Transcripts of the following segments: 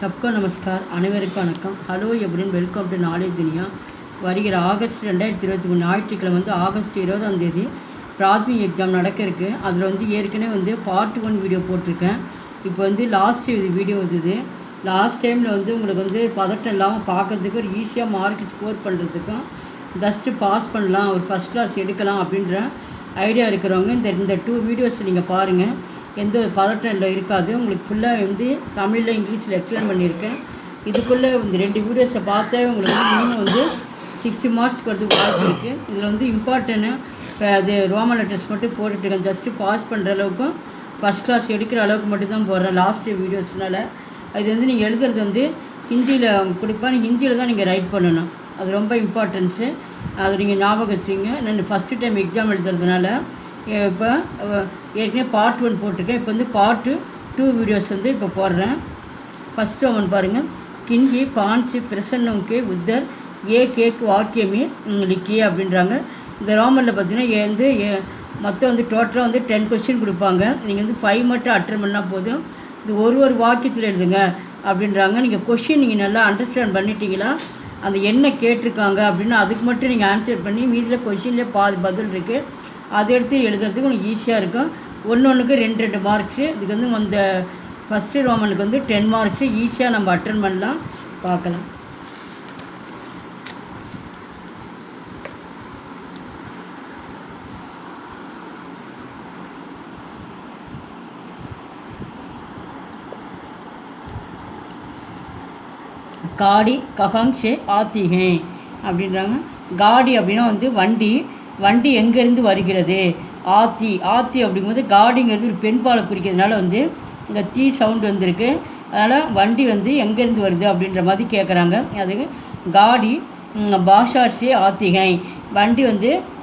सबको नमस्कार அனைவருக்கும் வணக்கம். ஹலோ எப்ரின் வெல்கம் டு நாலேஜ் துனியா. வருகிற ஆகஸ்ட் 2023 ஞாயிற்றுக்கிழமை ஆகஸ்ட் 20ஆம் பிராத்மிக் எக்ஸாம் நடக்க இருக்குது. அதில் ஏற்கனவே பார்ட் 1 வீடியோ போட்டிருக்கேன். இப்போ லாஸ்ட் வீடியோ லாஸ்ட் டைமில் உங்களுக்கு பதட்டம் இல்லாமல் பார்க்குறதுக்கு ஒரு ஈஸியாக மார்க் ஸ்கோர் பண்ணுறதுக்கும் ஜஸ்ட்டு பாஸ் பண்ணலாம், ஒரு ஃபஸ்ட் கிளாஸ் எடுக்கலாம் அப்படின்ற ஐடியா இருக்கிறவங்க இந்த 2 வீடியோஸ் நீங்கள் பாருங்கள். எந்த ஒரு பதட்டம் இல்லை இருக்காது. உங்களுக்கு ஃபுல்லாக தமிழில் இங்கிலீஷில் எக்ஸ்பிளைன் பண்ணியிருக்கேன். இதுக்குள்ளே 2 வீடியோஸை பார்த்தே உங்களுக்கு மினிமம் 60 மார்க்ஸ் வரதுக்கு வாய்ப்பு இருக்குது. இதில் இம்பார்ட்டன்னு அது ரோமன் லெட்டர்ஸ் மட்டும் போட்டுட்ருக்கேன். ஜஸ்ட்டு பாஸ் பண்ணுற அளவுக்கும் ஃபஸ்ட் கிளாஸ் எடுக்கிற அளவுக்கு மட்டும்தான் போடுறேன் லாஸ்ட் வீடியோஸ்னால். அது நீங்கள் எழுதுறது ஹிந்தியில் கொடுப்பேன். ஹிந்தியில் தான் நீங்கள் ரைட் பண்ணணும். அது ரொம்ப இம்பார்ட்டன்ஸு. அது நீங்கள் ஞாபகம் வச்சுங்க. நான் ஃபஸ்ட்டு டைம் எக்ஸாம் எழுதுறதுனால இப்போ ஏற்கனவே பார்ட் 1 போட்டிருக்கேன். இப்போ பார்ட் 2 வீடியோஸ் இப்போ போடுறேன். ஃபஸ்ட்டு ஒன் பாருங்கள். கிஞ்சி பாஞ்சு பிரசன்னம்கே உத்தர் ஏ கேக்கு வாக்கியமே லிக்கியே அப்படின்றாங்க. இந்த ரோமனில் பார்த்தீங்கன்னா மொத்தம் டோட்டலாக 10 கொஸ்டின் கொடுப்பாங்க. நீங்கள் 5 மட்டும் அட்டன் பண்ணால் போதும். இது ஒரு வாக்கியத்தில் எழுதுங்க அப்படின்றாங்க. நீங்கள் கொஷின் நீங்கள் நல்லா அண்டர்ஸ்டாண்ட் பண்ணிட்டீங்களா, அந்த என்ன கேட்டிருக்காங்க அப்படின்னு அதுக்கு மட்டும் நீங்கள் ஆன்சர் பண்ணி மீதியில் கொஷின்லேயே பாதி பதில் இருக்குது. அதை எடுத்து எழுதுறதுக்கு உங்களுக்கு ஈஸியாக இருக்கும். ஒன்றுக்கு 2 மார்க்ஸு. இதுக்கு அந்த ஃபஸ்ட்டு ரோமனுக்கு 10 மார்க்ஸு ஈஸியாக நம்ம அட்டன் பண்ணலாம். பார்க்கலாம். காடி கஹாங்ஸே ஆத்திகே அப்படின்றாங்க. காடி அப்படின்னா வண்டி எங்கேருந்து வருகிறது. ஆத்தி அப்படிங்கும்போது காடிங்கிறது ஒரு பெண்பாலை குறிக்கிறதுனால இங்கே தீ சவுண்டு வந்திருக்கு. அதனால் வண்டி எங்கேருந்து வருது அப்படின்ற மாதிரி கேட்குறாங்க. அதுக்கு காடி பாஷாட்ஸே ஆத்திகை, வண்டி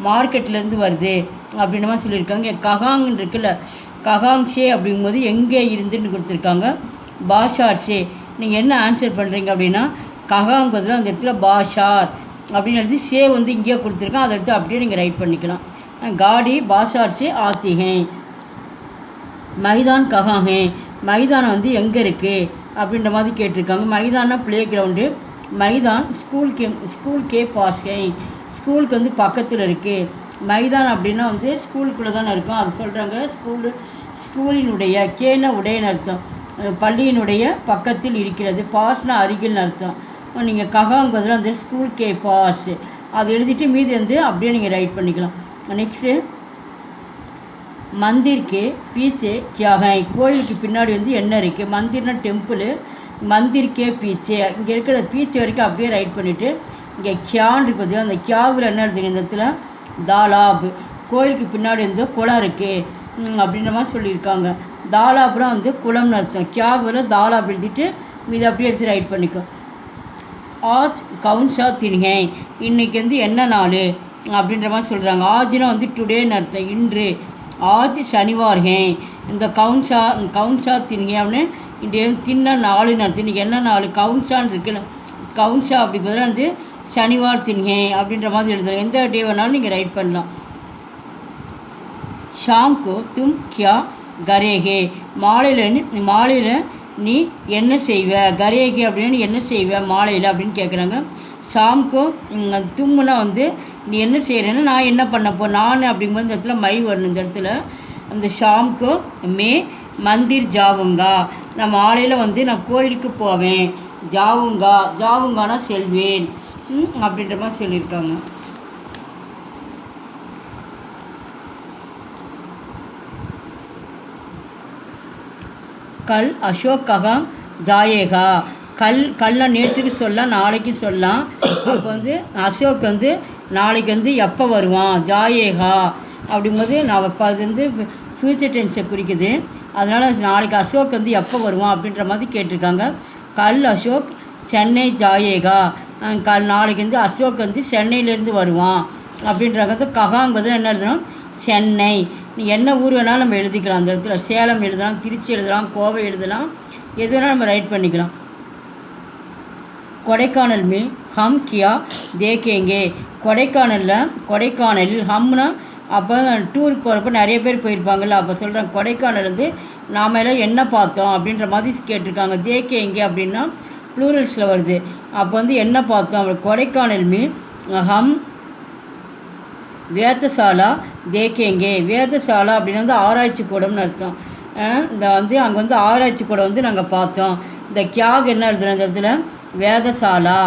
மார்க்கெட்லேருந்து வருது அப்படின்ற மாதிரி சொல்லியிருக்காங்க. கஹாங்னு இருக்குல்ல, கஹாங்ஸே அப்படிங்கும்போது எங்கே இருந்துன்னு கொடுத்துருக்காங்க. பாஷாட்ஸே நீங்கள் என்ன ஆன்சர் பண்ணுறீங்க அப்படின்னா கஹாங் பதில் அந்த இடத்துல பாஷார் அப்படின்னு எடுத்து சே இங்கேயே கொடுத்துருக்கேன். அதை எடுத்து அப்படியே நீங்கள் ரைட் பண்ணிக்கலாம். காடி பாஷார் சே ஆத்திகே. மைதான் கஹாங்கே, மைதானம் எங்கே இருக்குது அப்படின்ற மாதிரி கேட்டிருக்காங்க. மைதானா ப்ளே கிரவுண்டு, மைதான் ஸ்கூல் கே பாஸ்கை, ஸ்கூலுக்கு பக்கத்தில் இருக்குது. மைதான் அப்படின்னா ஸ்கூலுக்குள்ளே தானே இருக்கும். அது சொல்கிறாங்க. ஸ்கூலினுடைய கேன உடையன்னு அர்த்தம், பள்ளியினுடைய பக்கத்தில் இருக்கிறது. பாஸ்னா அருகில்னு அர்த்தம். நீங்கள் கஹாங் பதில் ஸ்கூல் கே பாஸ் அதை எழுதிட்டு மீதி அப்படியே நீங்கள் ரைட் பண்ணிக்கலாம். நெக்ஸ்ட்டு மந்திர் கே பீச்சே கியாகை, கோயிலுக்கு பின்னாடி என்ன இருக்குது. மந்திர்னா டெம்பிள், மந்திர் கே பீச்சே இங்கே இருக்கிற பீச்சே வரைக்கும் அப்படியே ரைட் பண்ணிவிட்டு இங்கே கியான் இருக்குது. அந்த கியாவில் என்ன எழுதுங்க இந்த இடத்துல தாலாப், கோயிலுக்கு பின்னாடி குளம் இருக்குது அப்படின்ற மாதிரி சொல்லியிருக்காங்க. தாலாப்லாம் குளம்னு அர்த்தம். கியாவில் தாலாப் எழுதிட்டு மீது அப்படியே எடுத்து ரைட் பண்ணிக்கோ. ஆஜ் கவுன்ஷா தின்கை, இன்றைக்கி என்ன நாள் அப்படின்ற மாதிரி சொல்கிறாங்க. ஆஜ்னா டுடேன்னு அர்த்தம், இன்று. ஆஜ் சனிவார்கை, இந்த கவுன்ஷா தின்கை அப்படின்னு இன்றைய தின்ன நாளுன்னு அர்த்தம். இன்றைக்கி என்ன நாள் கவுன்ஷான்னு இருக்குல்ல, கவுன்ஷா அப்படி பதிலாக சனிவார் தின்கை அப்படின்ற மாதிரி எழுதுறாங்க. எந்த டே வேணாலும் நீங்கள் ரைட் பண்ணலாம். ஷாம்கோ தும் கியா கரேகே, மாலையில் நீ என்ன செய்வ. கரேகே அப்படின்னு என்ன செய்வ மாலையில் அப்படின்னு கேட்குறாங்க. ஷாம்கோ தும்முனா நீ என்ன செய்கிறேன்னா நான் என்ன பண்ணப்போ நான் அப்படிங்கும்போது இந்த இடத்துல மை வரணும். இந்த இடத்துல அந்த ஷாம்கோ மே மந்திர் ஜாவுங்கா, நான் மாலையில் நான் கோயிலுக்கு போவேன். ஜாவுங்கானா செல்வேன் அப்படின்ற மாதிரி சொல்லியிருக்காங்க. கல் அசோக் கஹாங் ஜாயேகா, கல்லை நேற்றுக்கு சொல்லலாம், நாளைக்கு சொல்லலாம். இப்போ அசோக் நாளைக்கு எப்போ வருவான். ஜாயேகா அப்படிங்கும்போது நான் இப்போ அது ஃப்யூச்சர் டென்ஸை குறிக்குது. அதனால் நாளைக்கு அசோக் எப்போ வருவான் அப்படின்ற மாதிரி கேட்டிருக்காங்க. கல் அசோக் சென்னை ஜாயேகா, நாளைக்கு அசோக் சென்னையிலேருந்து வருவான் அப்படின்றாங்க. கஹாங் பதில் என்ன எழுதணும் சென்னை. நீ என்ன ஊர் வேணாலும் நம்ம எழுதிக்கலாம். அந்த இடத்துல சேலம் எழுதலாம், திருச்சி எழுதலாம், கோவை எழுதலாம், எது வேணாலும் நம்ம ரைட் பண்ணிக்கலாம். கொடைக்கானல் மே ஹம் கியா தேக்கேங்கே, கொடைக்கானலில் ஹம்னா அப்போ டூருக்கு போகிறப்ப நிறைய பேர் போயிருப்பாங்கள்ல, அப்போ சொல்கிறாங்க கொடைக்கானல் நாம் எல்லாம் என்ன பார்த்தோம் அப்படின்ற மாதிரி கேட்டிருக்காங்க. தேக்கேங்கே அப்படின்னா ப்ளூரல்ஸில் வருது. அப்போ வந்து என்ன பார்த்தோம், கொடைக்கானல் ஹம் வேதசாலா தேக்கேங்கே. வேதசாலா அப்படின்னா வந்து ஆராய்ச்சி கூடம்னு அர்த்தம். இந்த வந்து அங்கே வந்து ஆராய்ச்சி கூடம் வந்து நாங்கள் பார்த்தோம். இந்த கியாக் என்ன எழுதுன இந்த இடத்துல, வேதசாலா,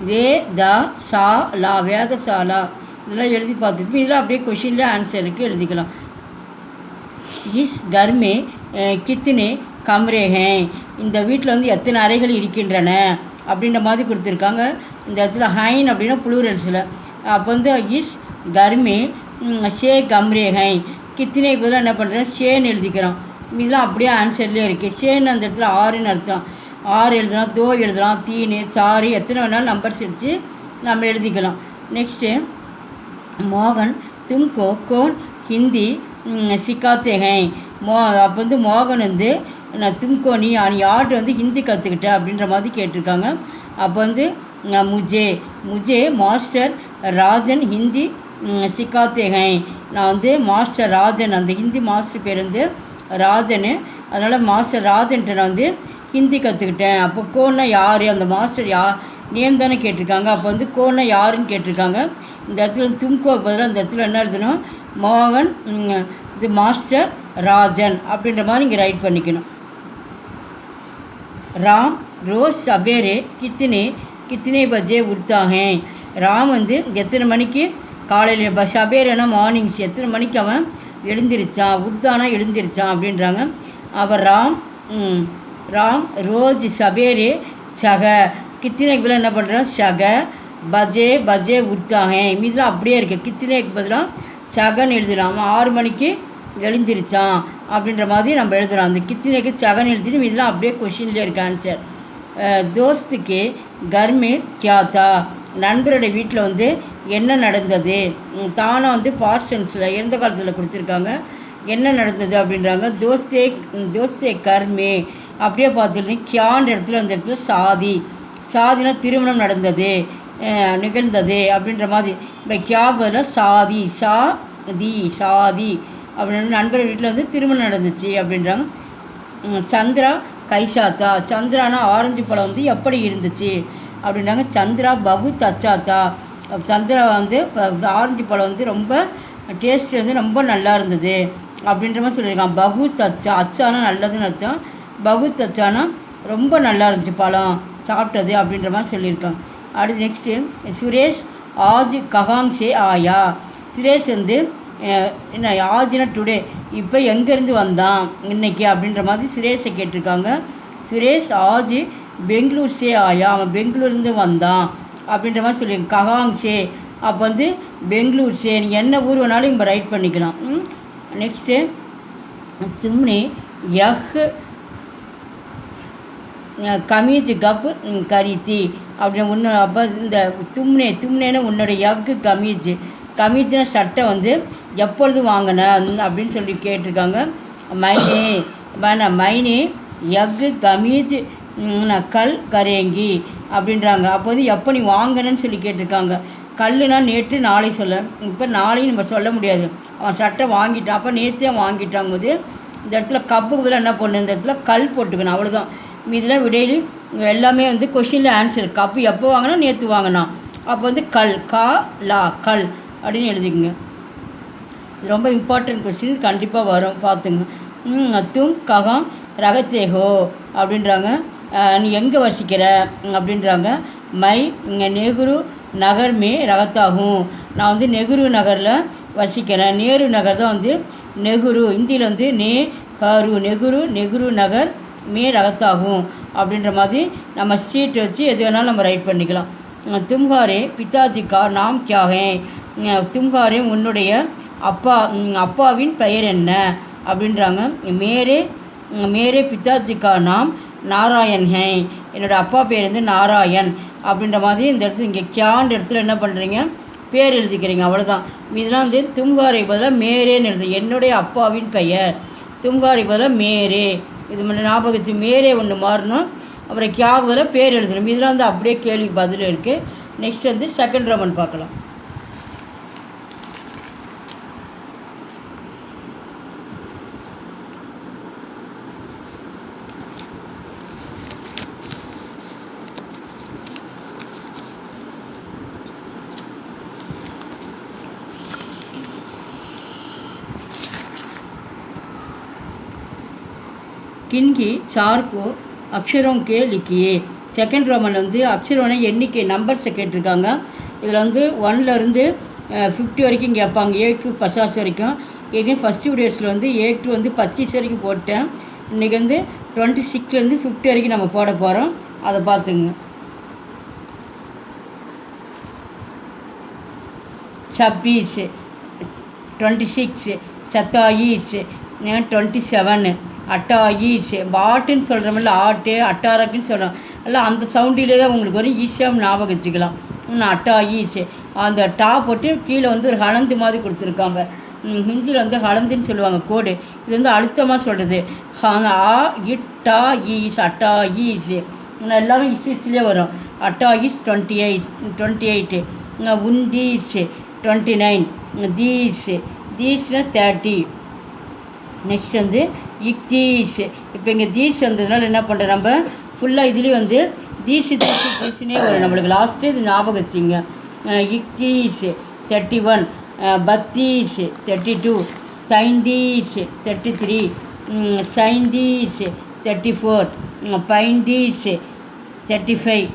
வேதசாலா, வேதசாலா இதெல்லாம் எழுதி பார்த்துட்டு இதெல்லாம் அப்படியே கொஷினில் ஆன்சருக்கு எழுதிக்கலாம். இஸ் கர்மே கித்தனே கம்ரே ஹே, இந்த வீட்டில் வந்து எத்தனை அறைகள் இருக்கின்றன அப்படின்ற மாதிரி கொடுத்துருக்காங்க. இந்த இடத்துல ஹைன் அப்படின்னா ப்ளூரல்ஸில். அப்போ வந்து இஸ் கர்மே ஷே கம்ரே ஹை, கித்தனை பதிலாக என்ன பண்ணுறேன் ஷேன்னு எழுதிக்கிறோம். இதெல்லாம் அப்படியே ஆன்சர்லேயே இருக்குது. ஷேன்னு அந்த இடத்துல 6ன்னு அர்த்தம். 6 எழுதலாம், தோ எழுதலாம், 3 4 எத்தனை வேணாலும் நம்பர்ஸ் வச்சு நம்ம எழுதிக்கலாம். நெக்ஸ்ட்டு மோகன் தும்கோ கோன் ஹிந்தி சிக்காத்தே ஹை. அப்போ வந்து மோகன் வந்து நான் தும்கோ நீ யார்கிட்ட வந்து ஹிந்தி கற்றுக்கிட்ட அப்படின்ற மாதிரி கேட்டிருக்காங்க. அப்போ வந்து முஜே மாஸ்டர் ராஜன் ஹிந்தி சிக்காத்தே ஹை. நான் வந்து மாஸ்டர் ராஜன், அந்த ஹிந்தி மாஸ்டர் பேர் வந்து ராஜன், அதனால் மாஸ்டர் ராஜன்ட்ட நான் வந்து ஹிந்தி கற்றுக்கிட்டேன். அப்போ கோன்னா யார், அந்த மாஸ்டர் நேம் தானே கேட்டிருக்காங்க. அப்போ வந்து கோன்னா யாருன்னு கேட்டிருக்காங்க. இந்த இடத்துல தும்கோக்கு பதிலாக இந்த இடத்துல என்ன எழுதணும், மோகன் இது மாஸ்டர் ராஜன் அப்படின்ற மாதிரி இங்கே ரைட் பண்ணிக்கணும். ராம் ரோஸ் சபேரே கித்தனே பஜே உட்தாகே. ராம் வந்து எத்தனை மணிக்கு காலையில் சபேரேனா மார்னிங்ஸ் எத்தனை மணிக்கு அவன் எழுந்திருச்சான், உட்தானா எழுந்திருச்சான் அப்படின்றாங்க. அவர் ராம் ரோஜ் சபேரே சக, கித்தனைக்கு பதிலாக என்ன பண்ணுறான் சக, பஜே உட்தாகே. மீதெல்லாம் அப்படியே இருக்குது. கித்தனைக்கு பதிலாக சகன்னு எழுதலாம். அவன் 6 மணிக்கு எழுந்திருச்சான் அப்படின்ற மாதிரி நம்ம எழுதுகிறோம். அந்த கித்தனைக்கு சகன்னு எழுதிட்டு மீதெல்லாம் அப்படியே கொஷின்லேயே இருக்கு ஆன்சர். தோஸ்துக்கு கர்மே கியாத்தா, நண்பருடைய வீட்டில் வந்து என்ன நடந்தது. தானாக வந்து பாஸ்டன்ஸில் இறந்த காலத்தில் கொடுத்துருக்காங்க. என்ன நடந்தது அப்படின்றாங்க. தோஸ்தே கர்மே அப்படியே பார்த்துருந்தேன். கியான்ற இடத்துல அந்த இடத்துல சாதினா திருமணம் நடந்தது, நிகழ்ந்தது அப்படின்ற மாதிரி. இப்போ கியா பதில் சாதி அப்படின்னு நண்பர் வீட்டில் வந்து திருமணம் நடந்துச்சு அப்படின்றாங்க. சந்திரா கைசாத்தா, சந்திரானா ஆரஞ்சு பழம் வந்து எப்படி இருந்துச்சு அப்படின்றாங்க. சந்திரா பகுத் அச்சாத்தா, சந்திரா வந்து ஆரஞ்சு பழம் வந்து ரொம்ப டேஸ்ட் வந்து ரொம்ப நல்லா இருந்தது அப்படின்ற மாதிரி சொல்லியிருக்காங்க. பகுத் அச்சானா நல்லதுன்னு அர்த்தம். பகுத் அச்சானா ரொம்ப நல்லா இருந்துச்சு பழம் சாப்பிட்டது அப்படின்ற மாதிரி சொல்லியிருக்காங்க. அடுத்து நெக்ஸ்ட்டு சுரேஷ் ஆஜ் கஹாங் சே ஆயா. சுரேஷ் வந்து என்ன ஆஜ்னா டுடே, இப்போ எங்கேருந்து வந்தான் இன்னைக்கு அப்படின்ற மாதிரி சுரேஷை கேட்டிருக்காங்க. சுரேஷ் ஆஜ் பெங்களூர் சே ஆயா, அவன் பெங்களூர்லேருந்து வந்தான் அப்படின்ற மாதிரி சொல்லியிருக்காங்க. கஹாங் சே அப்போ வந்து பெங்களூர் சே, நீங்கள் என்ன ஊர் வேணாலும் இப்போ ரைட் பண்ணிக்கலாம். நெக்ஸ்ட்டு தும்னே கமீஜ் கப் கரித்தி அப்படின்னு ஒன்று. அப்போ இந்த தும்னேன்னு உன்னோட கமீஜ்னா சட்டை வந்து எப்பொழுது வாங்கின அப்படின்னு சொல்லி கேட்டிருக்காங்க. மைனே கமீஜ் கல் கரேங்கி அப்படின்றாங்க. அப்போ வந்து எப்போ நீ வாங்கினன்னு சொல்லி கேட்டிருக்காங்க. கல்லுனா நேற்று நாளை சொல்ல, இப்போ நாளையும் நம்ம சொல்ல முடியாது. அவன் சட்டை வாங்கிட்டான், அப்போ நேற்றே வாங்கிட்டாங்க போது இந்த இடத்துல கப்புக்கு பதில் என்ன பண்ணணும், இந்த இடத்துல கல் போட்டுக்கணும், அவ்வளோதான். இதெல்லாம் விடையில் எல்லாமே வந்து கொஷினில் ஆன்சர். கப்பு எப்போ வாங்கினா நேற்று வாங்கினா, அப்போ வந்து கல் கல் அப்படின்னு எழுதிக்கங்க. இது ரொம்ப இம்பார்ட்டன்ட் கொஸ்டின், கண்டிப்பாக வரும் பார்த்துங்க. தும் ககம் ரகத்தேகோ அப்படின்றாங்க. நீ எங்கே வசிக்கிற அப்படின்றாங்க. இங்கே நெஹ்ரு நகர் ரகத்தாகும். நான் வந்து நெஹ்ரு நகரில் வசிக்கிறேன். நேரு நகர் தான் வந்து நெஹ்ரு, இந்தியில் வந்து நெஹ்ரு நகர் ரகத்தாகும் அப்படின்ற மாதிரி நம்ம ஸ்ட்ரீட் வச்சு எது வேணாலும் நம்ம ரைட் பண்ணிக்கலாம். தும்ஹாரே பிதாஜி கா நாம் கியா ஹே. தும்ஹாரே உன்னுடைய அப்பாவின் பெயர் என்ன அப்படின்றாங்க. மேரே பிதாஜி கா நாம் நாராயண் ஹே. என்னோடய அப்பா பேர் வந்து நாராயண் அப்படின்ற மாதிரி இந்த இடத்துல இங்கே கியான்ற இடத்துல என்ன பண்ணுறீங்க, பேர் எழுதிக்கிறீங்க, அவ்வளோதான். இதெல்லாம் வந்து தும்ஹாரை பதிலாக மேரேன்னு எழுது. என்னுடைய அப்பாவின் பெயர். தும்ஹாரை பதிலாக மேரே, இது ஞாபகத்து மேரே ஒன்று மாறணும். அப்புறம் கியாக பதிலாக பேர் எழுதணும். இதெல்லாம் வந்து அப்படியே கேள்வி பதில் இருக்குது. நெக்ஸ்ட் வந்து செகண்ட் ரோமன் பார்க்கலாம். கின்கி சார்கோ அக்ஷரோं के लिखिए. செகண்ட் ரோமனில் வந்து அக்ஷரோனை எண்ணிக்கை நம்பர்ஸை கேட்டிருக்காங்க. இதில் வந்து 1லேருந்து 50 வரைக்கும் கேட்பாங்க, A to 50 வரைக்கும். ஏற்கனவே ஃபஸ்ட்டு வீடியோஸில் வந்து A to வந்து 25 வரைக்கும் போட்டேன். இன்றைக்கி வந்து 26லேருந்து 50 வரைக்கும் நம்ம போட போகிறோம், அதை பார்த்துங்க. 26, 26, 27, 27, 28. பாட்டுன்னு சொல்கிறோம்ல, ஆட்டு அட்டாரக்குன்னு சொல்கிறோம், எல்லாம் அந்த சவுண்டிலே தான் உங்களுக்கு வரும், ஈஸியாக ஞாபகம் வச்சுக்கலாம். 28. அந்த டா போட்டு கீழே வந்து ஒரு ஹலந்து மாதிரி கொடுத்துருக்காங்க. ஹிந்தியில் வந்து ஹலந்துன்னு சொல்லுவாங்க கோடு. இது வந்து அழுத்தமாக சொல்கிறது. ஆ இட்டா ஈஸ் அட்டா ஈஸ் எல்லாமே இஸ்லேயே வரும். அட்டா ஈஸ் 28. உந்தீஸ் 29. தீஸ்னா 30. நெக்ஸ்ட் வந்து இக்தீஸ். இப்போ இங்கே தீஸ் வந்ததுனால என்ன பண்ணுறோம், நம்ம ஃபுல்லாக இதுலேயும் வந்து தீஸ்னே வரும் நம்மளுக்கு. லாஸ்ட்டு இது ஞாபகம் வச்சுங்க. இக்தீஸ் 31. பத்தீஸ் 32. தைந்தீஸ் 33. சைந்தீஸ் 34. பைந்தீஸ் 35.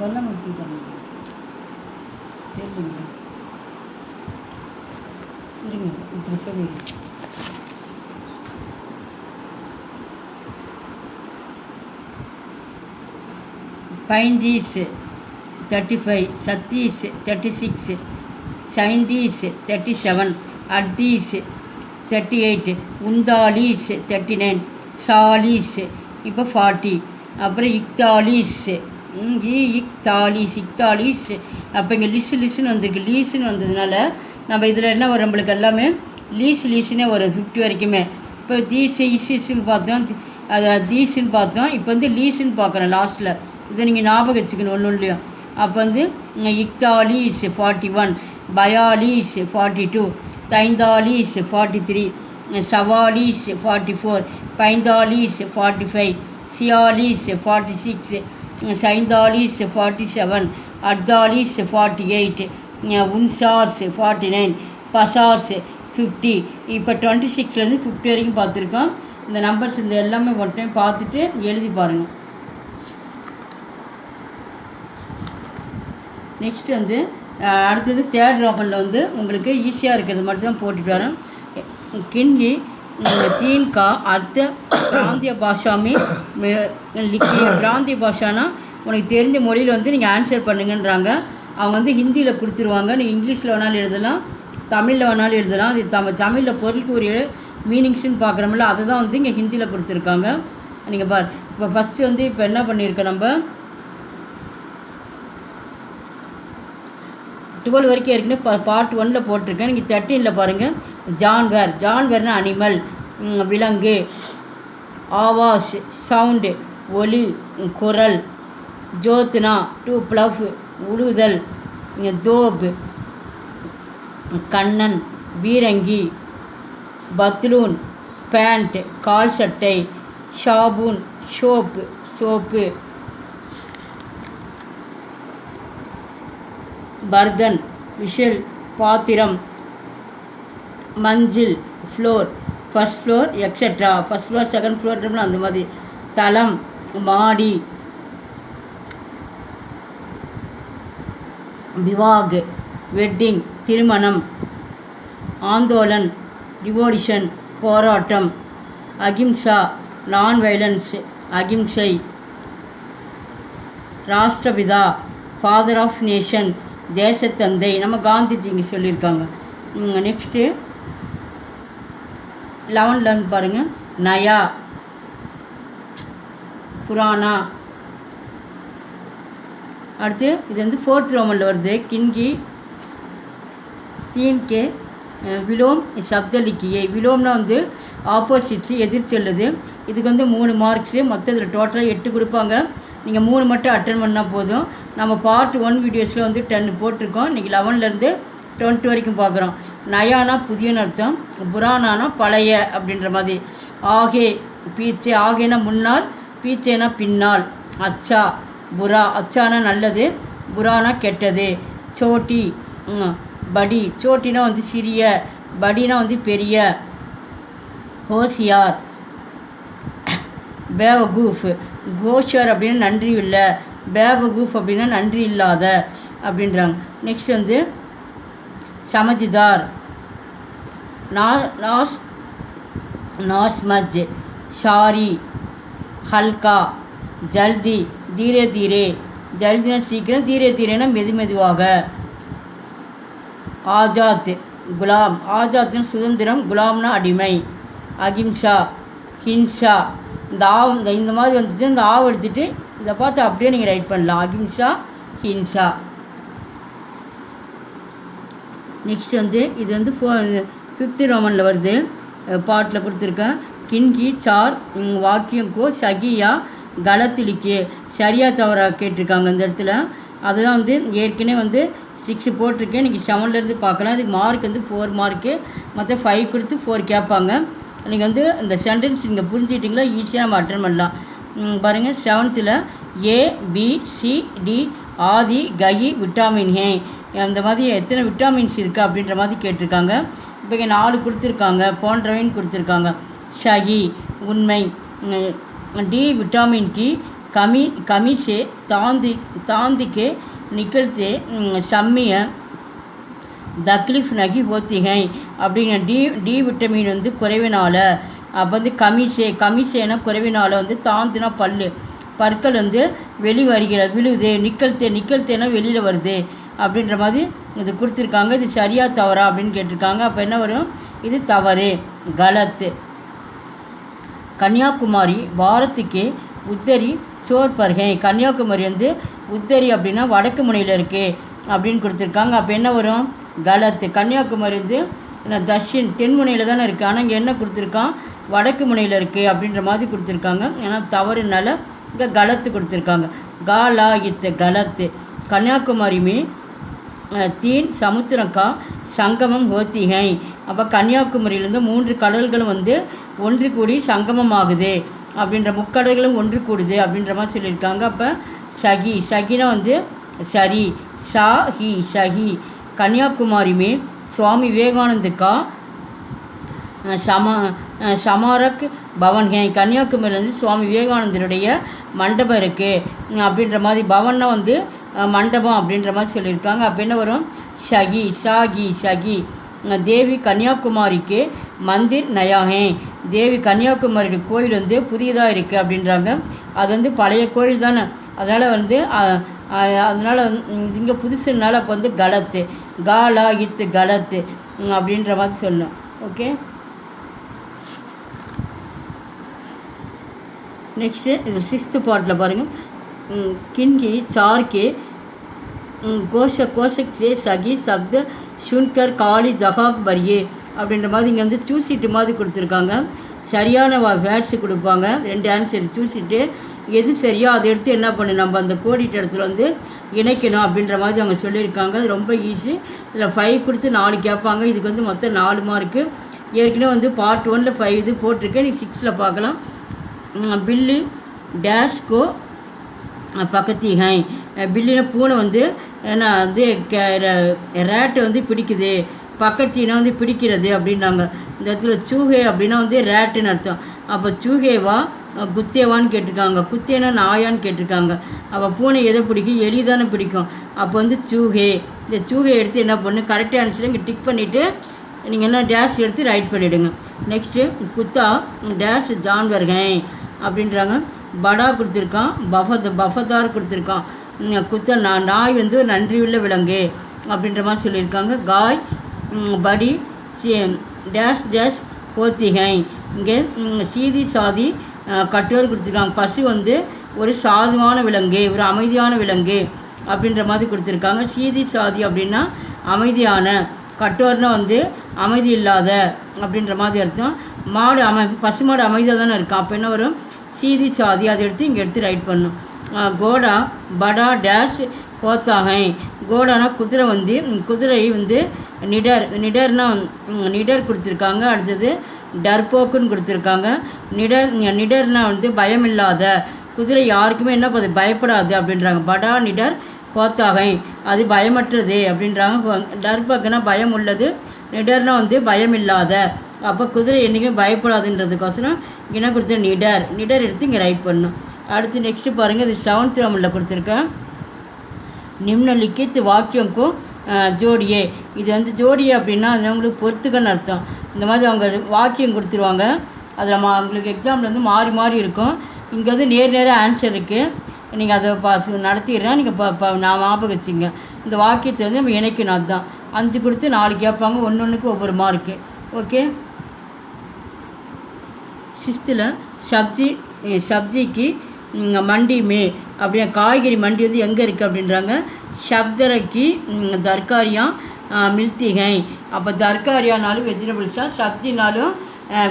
சொல்ல முடியும் தெரியுங்க, இருங்க இப்படி சொல்லி. பைந்தீஸ் 35. சத்தீஸ் 36. சைந்தீஸ் 37. அத்தீஸ் 38. உந்தாலீஸ் 39. சாலீஸ் இப்போ 40. அப்புறம் இக்தாலீஸ், இக்தாலீஸ். அப்போ இங்கே லிஸ்ன்னு வந்திருக்கு. லீஸ்ன்னு வந்ததுனால நம்ம இதில் என்ன வரும், நம்மளுக்கு எல்லாமே லீஸ்னே வரும் 50 வரைக்குமே. இப்போ இஸ்ன்னு பார்த்தோம், அது தீஸ்ன்னு பார்த்தோம். இப்போ வந்து லீஸ்ன்னு பார்க்குறோம் லாஸ்ட்டில். இதை நீங்கள் ஞாபகம் வச்சுக்கணும் ஒன்றுலையும். அப்போ வந்து இக்தாலீஸ் 41. பயாலீஸ் 42. தைந்தாலீஸ் 43. சவாலீஸ் 44. பைந்தாலீஸ் 45. சியாலீஸ் 46. சைந்தாலீஸ் 47. அர்தாலீஸ் 48. உன்சாஸ் 49. பசாஸ் 50. இப்போ 26லேருந்து 50 வரைக்கும் பார்த்துருக்கோம். இந்த நம்பர்ஸ் இந்த எல்லாமே ஒன் டைம் பார்த்துட்டு எழுதி பாருங்கள். நெக்ஸ்ட் வந்து அடுத்தது தேர்ட் ரோமனில் வந்து உங்களுக்கு ஈஸியாக இருக்கிறது மட்டும் தான் போட்டுட்டு வரேன். கின்கி 3 का अर्थ பிராந்திய பாஷாமே லிக்கிய. பிராந்திய பாஷானா உனக்கு தெரிஞ்ச மொழியில் வந்து நீங்கள் ஆன்சர் பண்ணுங்கன்றாங்க. அவங்க வந்து ஹிந்தியில் கொடுத்துருவாங்க, நீங்கள் இங்கிலீஷில் வேணாலும் எழுதலாம், தமிழில் வேணாலும் எழுதலாம். அது தமிழில் பொருளுக்கு ஒரு மீனிங்ஸ்ன்னு பார்க்குறோம்ல, அதை தான் வந்து இங்கே ஹிந்தியில் கொடுத்துருக்காங்க. நீங்கள் பார். இப்போ ஃபஸ்ட்டு வந்து இப்போ என்ன பண்ணியிருக்கோம், நம்ம 12 வரைக்கும் ஏற்கனவே பார்ட் 1ல் போட்டிருக்கேன். நீங்கள் 13ல் பாருங்கள். ஜான்வர்னா அனிமல், விலங்கு. ஆவாஸ் சவுண்டு, ஒலி, குரல். ஜோத்னா டு ப்ளஃப், உழுதல். தோப் கண்ணன், பீரங்கி. பத்லூன் பேண்ட், கால் சட்டை. ஷாபூன் சோப்பு. பர்தன் விஷல், பாத்திரம். மஞ்சில் floor, first floor extra. First floor second floor அந்த மாதிரி. தளம் மாடி. விவாக் வெட்டிங் திருமணம். ஆந்தோலன் ரிவோல்யூஷன் போராட்டம். அகிம்சா நான் வயலன்ஸ் அகிம்சை. ராஷ்டிரபிதா ஃபாதர் ஆஃப் நேஷன் தேசத்தந்தை, நம்ம காந்திஜிங்க சொல்லியிருக்காங்க. நெக்ஸ்ட்டு 11 பாருங்கள். நயா புராணா. அடுத்து இது வந்து 4th ரோமனில் வருது. கின்கி 3 के விலோம் சப்தலிக்கியை. விலோம்னா வந்து ஆப்போசிட்ஸு எதிர் சொல்லுது. இதுக்கு வந்து 3 மார்க்ஸு. மொத்தம் இதில் டோட்டலாக 8 கொடுப்பாங்க. நீங்கள் 3 மட்டும் அட்டன் பண்ணால் போதும். நம்ம பார்ட் 1 வீடியோஸில் வந்து 10 போட்டிருக்கோம். இன்றைக்கி 11லேருந்து 20 வரைக்கும் பார்க்குறோம். நயானா புதியன்னு அர்த்தம், புராணானா பழைய அப்படின்ற மாதிரி. ஆகே பீச்சே, ஆகேனா முன்னால், பீச்சேனா பின்னால். அச்சா புரா, அச்சானா நல்லது, புரானா கெட்டது. சோட்டி படி, சோட்டினா வந்து சிறிய, படினா வந்து பெரிய. ஹோசியார் பேவகூஃப், கோஷியார் அப்படின்னா நன்றி இல்லை, பேவகூஃப் அப்படின்னா நன்றி இல்லாத அப்படின்றாங்க. நெக்ஸ்ட் வந்து சமஜிதார் நாஸ் நாஸ்மஜ், ஷாரி ஹல்கா, ஜல்தி தீரே தீரே, ஜல்தினா சீக்கிரம், தீரே தீரேனா மெதுவாக. ஆஜாத் குலாம், ஆஜாத்னா சுதந்திரம், குலாம்னா அடிமை. அகிம்சா ஹின்சா, இந்த மாதிரி வந்துட்டு இந்த ஆவு எடுத்துகிட்டு இதை பார்த்து அப்படியே நீங்கள் ரைட் பண்ணலாம். அகிம்சா ஹின்சா. நெக்ஸ்ட் வந்து இது வந்து 5th ரோமனில் வருது, பாட்டில் கொடுத்துருக்கேன். கின்கி சார் வாக்கியம் கோ சகியா கலத்திலிக்கே, சரியா தவறா கேட்டிருக்காங்க இந்த இடத்துல. அதுதான் வந்து ஏற்கனவே வந்து 6 போட்டிருக்கேன். இன்றைக்கி 7லேருந்து பார்க்கலாம். இதுக்கு மார்க் வந்து 4 மார்க்கு, மற்ற 5 கொடுத்து 4 கேட்பாங்க. நீங்கள் வந்து இந்த சென்டென்ஸ் நீங்கள் புரிஞ்சுக்கிட்டிங்களா, ஈஸியாக நம்ம அட்டன் பண்ணலாம். பாருங்கள், 7th ABCD ஆதி கயி விட்டாமின் ஹே, அந்த மாதிரி எத்தனை விட்டாமின்ஸ் இருக்குது அப்படின்ற மாதிரி கேட்டிருக்காங்க. இப்போ இங்கே 4 கொடுத்துருக்காங்க, போன்றவைன்னு கொடுத்துருக்காங்க. ஷகி உண்மை, डी विटामिन की कमी से तांदी के निकलते सम्मिय தக்லீஃப் நகி ஹோத்திகை அப்படிங்கிற டி விட்டமின் வந்து குறைவினால், அப்போ வந்து கமிசேனா குறைவினால் வந்து தாந்துனா பற்கள் வந்து வருகிறது, விழுவுது. நிக்கல்தேனா வெளியில் வருது அப்படின்ற மாதிரி இது கொடுத்துருக்காங்க. இது சரியா தவறா அப்படின்னு கேட்டிருக்காங்க. அப்போ என்ன வரும், இது தவறு, கலத்து. கன்னியாகுமரி பாரத்துக்கு உத்தரி சோர் பர்கை, கன்னியாகுமரி வந்து உத்தரி அப்படின்னா வடக்கு முனையில் இருக்குது அப்படின்னு கொடுத்துருக்காங்க. அப்போ என்ன வரும், கலத்து. கன்னியாகுமரி வந்து தஷின் தென்முனையில் தானே இருக்குது, ஆனால் இங்கே என்ன கொடுத்துருக்கான், வடக்கு முனையில் இருக்குது அப்படின்ற மாதிரி கொடுத்துருக்காங்க. ஏன்னா தவறுனால இங்கே கலத்து கொடுத்துருக்காங்க. காலா இத்து கலத்து. கன்னியாகுமரிமே தீன் சமுத்திரக்கா சங்கமம் ஹோத்திகை, அப்போ கன்னியாகுமரியிலேருந்து 3 கடல்களும் வந்து ஒன்று கூடி சங்கமம் ஆகுது அப்படின்ற, முக்கடல்களும் ஒன்று கூடுது அப்படின்ற மாதிரி சொல்லியிருக்காங்க. அப்போ சகினா வந்து சரி, ஷஹி. கன்னியாகுமரி में स्वामी विवेकानंद का சமாரக் பவன் ஹே, கன்னியாகுமரி வந்து சுவாமி விவேகானந்தருடைய மண்டபம் இருக்குது அப்படின்ற மாதிரி. பவன்னா வந்து மண்டபம் அப்படின்ற மாதிரி சொல்லியிருக்காங்க. அப்போ என்ன வரும், ஷகி. தேவி கன்னியாகுமரிக்கு மந்திர் நயாஹே, தேவி கன்னியாகுமரி கோயில் வந்து புதியதாக இருக்குது அப்படின்றாங்க. அது வந்து பழைய கோயில் தானே, அதனால் வந்து இங்கே புதுசுனால அப்போ வந்து கலத்து, காலா இத்து கலத்து அப்படின்ற மாதிரி சொல்லணும். ஓகே, நெக்ஸ்ட்டு இது 6th பார்ட்டில் பாருங்கள். கின்கி சார்கே கோஷக் சே சகி சப்த சுன்கர் காலி ஜகாக் பரியே அப்படின்ற மாதிரி இங்கே வந்து சூசிட்டு மாதிரி கொடுத்துருக்காங்க. சரியான வேர்ட்ஸு கொடுப்பாங்க, 2 ஆன்சர் சூசிட்டு எது சரியா அதை எடுத்து என்ன பண்ணு நம்ம அந்த கோடிட்ட இடத்துல வந்து இணைக்கணும் அப்படின்ற மாதிரி அவங்க சொல்லியிருக்காங்க. அது ரொம்ப ஈஸி. இதில் 5 கொடுத்து 4 கேட்பாங்க. இதுக்கு வந்து மொத்தம் 4 மார்க்கு. ஏற்கனவே வந்து பார்ட் 1ல் 5 இது போட்டிருக்கேன், நீ 6ல் பார்க்கலாம். பில்லு டேஷ்கோ பக்கத்தி ஹை, பில்லுனா பூனை வந்து ஏன்னா வந்து ரேட்டு வந்து பிடிக்குது, பக்கத்தினா வந்து பிடிக்கிறது அப்படின்னாங்க. இந்த இடத்துல சூஹே அப்படின்னா வந்து ரேட்டுன்னு அர்த்தம். அப்போ சூஹேவா குத்தேவான்னு கேட்டிருக்காங்க, குத்தேனா நாயான்னு கேட்டிருக்காங்க. அப்போ பூனை எதை பிடிக்கும், எலி தானே பிடிக்கும். அப்போ வந்து சூஹே, இந்த சூஹே எடுத்து என்ன பண்ணு, கரெக்டாக ஆன்சர் இங்கே டிக் பண்ணிவிட்டு நீங்கள் என்ன டேஷ் எடுத்து ரைட் பண்ணிவிடுங்க. நெக்ஸ்ட்டு குத்தா டேஷ் ஜான்வர்கை அப்படின்றாங்க. படா கொடுத்துருக்கான், பஃபதார் கொடுத்துருக்கான். குத்த நாய் வந்து நன்றியுள்ள விலங்கு அப்படின்ற மாதிரி சொல்லியிருக்காங்க. காய் படி டேஷ் டேஷ் போத்திகை, இங்கே சீதி சாதி கட்டோர் கொடுத்துருக்காங்க. பசு வந்து ஒரு சாதுவான விலங்கு, ஒரு அமைதியான விலங்கு அப்படின்ற மாதிரி கொடுத்துருக்காங்க. சீதி சாதி அப்படின்னா அமைதியான, கட்டோர்னால் வந்து அமைதி இல்லாத அப்படின்ற மாதிரி அர்த்தம். மாடு பசு மாடு அமைதியாக தானே இருக்கும். அப்போ என்ன வரும், சீதி சாதி, அதை எடுத்து இங்கே எடுத்து ரைட் பண்ணணும். கோடா படா டேஷ் போத்தாகை. கோடானா குதிரை வந்து குதிரை வந்து நிடர் கொடுத்துருக்காங்க. அடுத்தது டர்போக்குன்னு கொடுத்துருக்காங்க. நிடர்னா வந்து பயமில்லாத குதிரை, யாருக்குமே என்ன பயப்படாது அப்படின்றாங்க. படா நிடர் போத்தாகை அது பயமற்றது அப்படின்றாங்க. டர்பக்குனா பயம் உள்ளது, நிடர்னா வந்து பயம் இல்லாத. அப்போ குதிரை என்றைக்கும் பயப்படாதுன்றதுக்கோசரம் இங்கே கொடுத்து நிடர் எடுத்து இங்கே ரைட் பண்ணணும். அடுத்து நெக்ஸ்ட்டு பாருங்கள், இது 7th ரோமனில் கொடுத்துருக்கேன். நிம்னலிக்கித் வாக்கியம்க்கும் ஜோடியே. இது வந்து ஜோடியே அப்படின்னா அது அவங்களுக்கு பொறுத்துக்கன்னு அர்த்தம். இந்த மாதிரி அவங்க வாக்கியம் கொடுத்துருவாங்க. அதில் அவங்களுக்கு எக்ஸாம்பிள் வந்து மாறி மாறி இருக்கும். இங்கே வந்து நேராக ஆன்சர் இருக்குது. நீங்கள் அதை நடத்திடுறேன். நீங்கள் நான் ஞாபகம் வச்சுங்க. இந்த வாக்கியத்தை வந்து நம்ம இணைக்கணும். அதுதான் 5 கொடுத்து 4 கேட்பாங்க. ஒன்றுக்கு ஒவ்வொரு மார்க்கு. ஓகே. 6th சப்ஜிக்கு மண்டி மே அப்படின்னா காய்கறி மண்டி வந்து எங்கே இருக்குது அப்படின்றாங்க. ஷப்தரக்கி தர்காரியா மில்த்திகை. அப்போ தர்காரியானாலும் வெஜிடபிள்ஸாக, சப்ஜினாலும்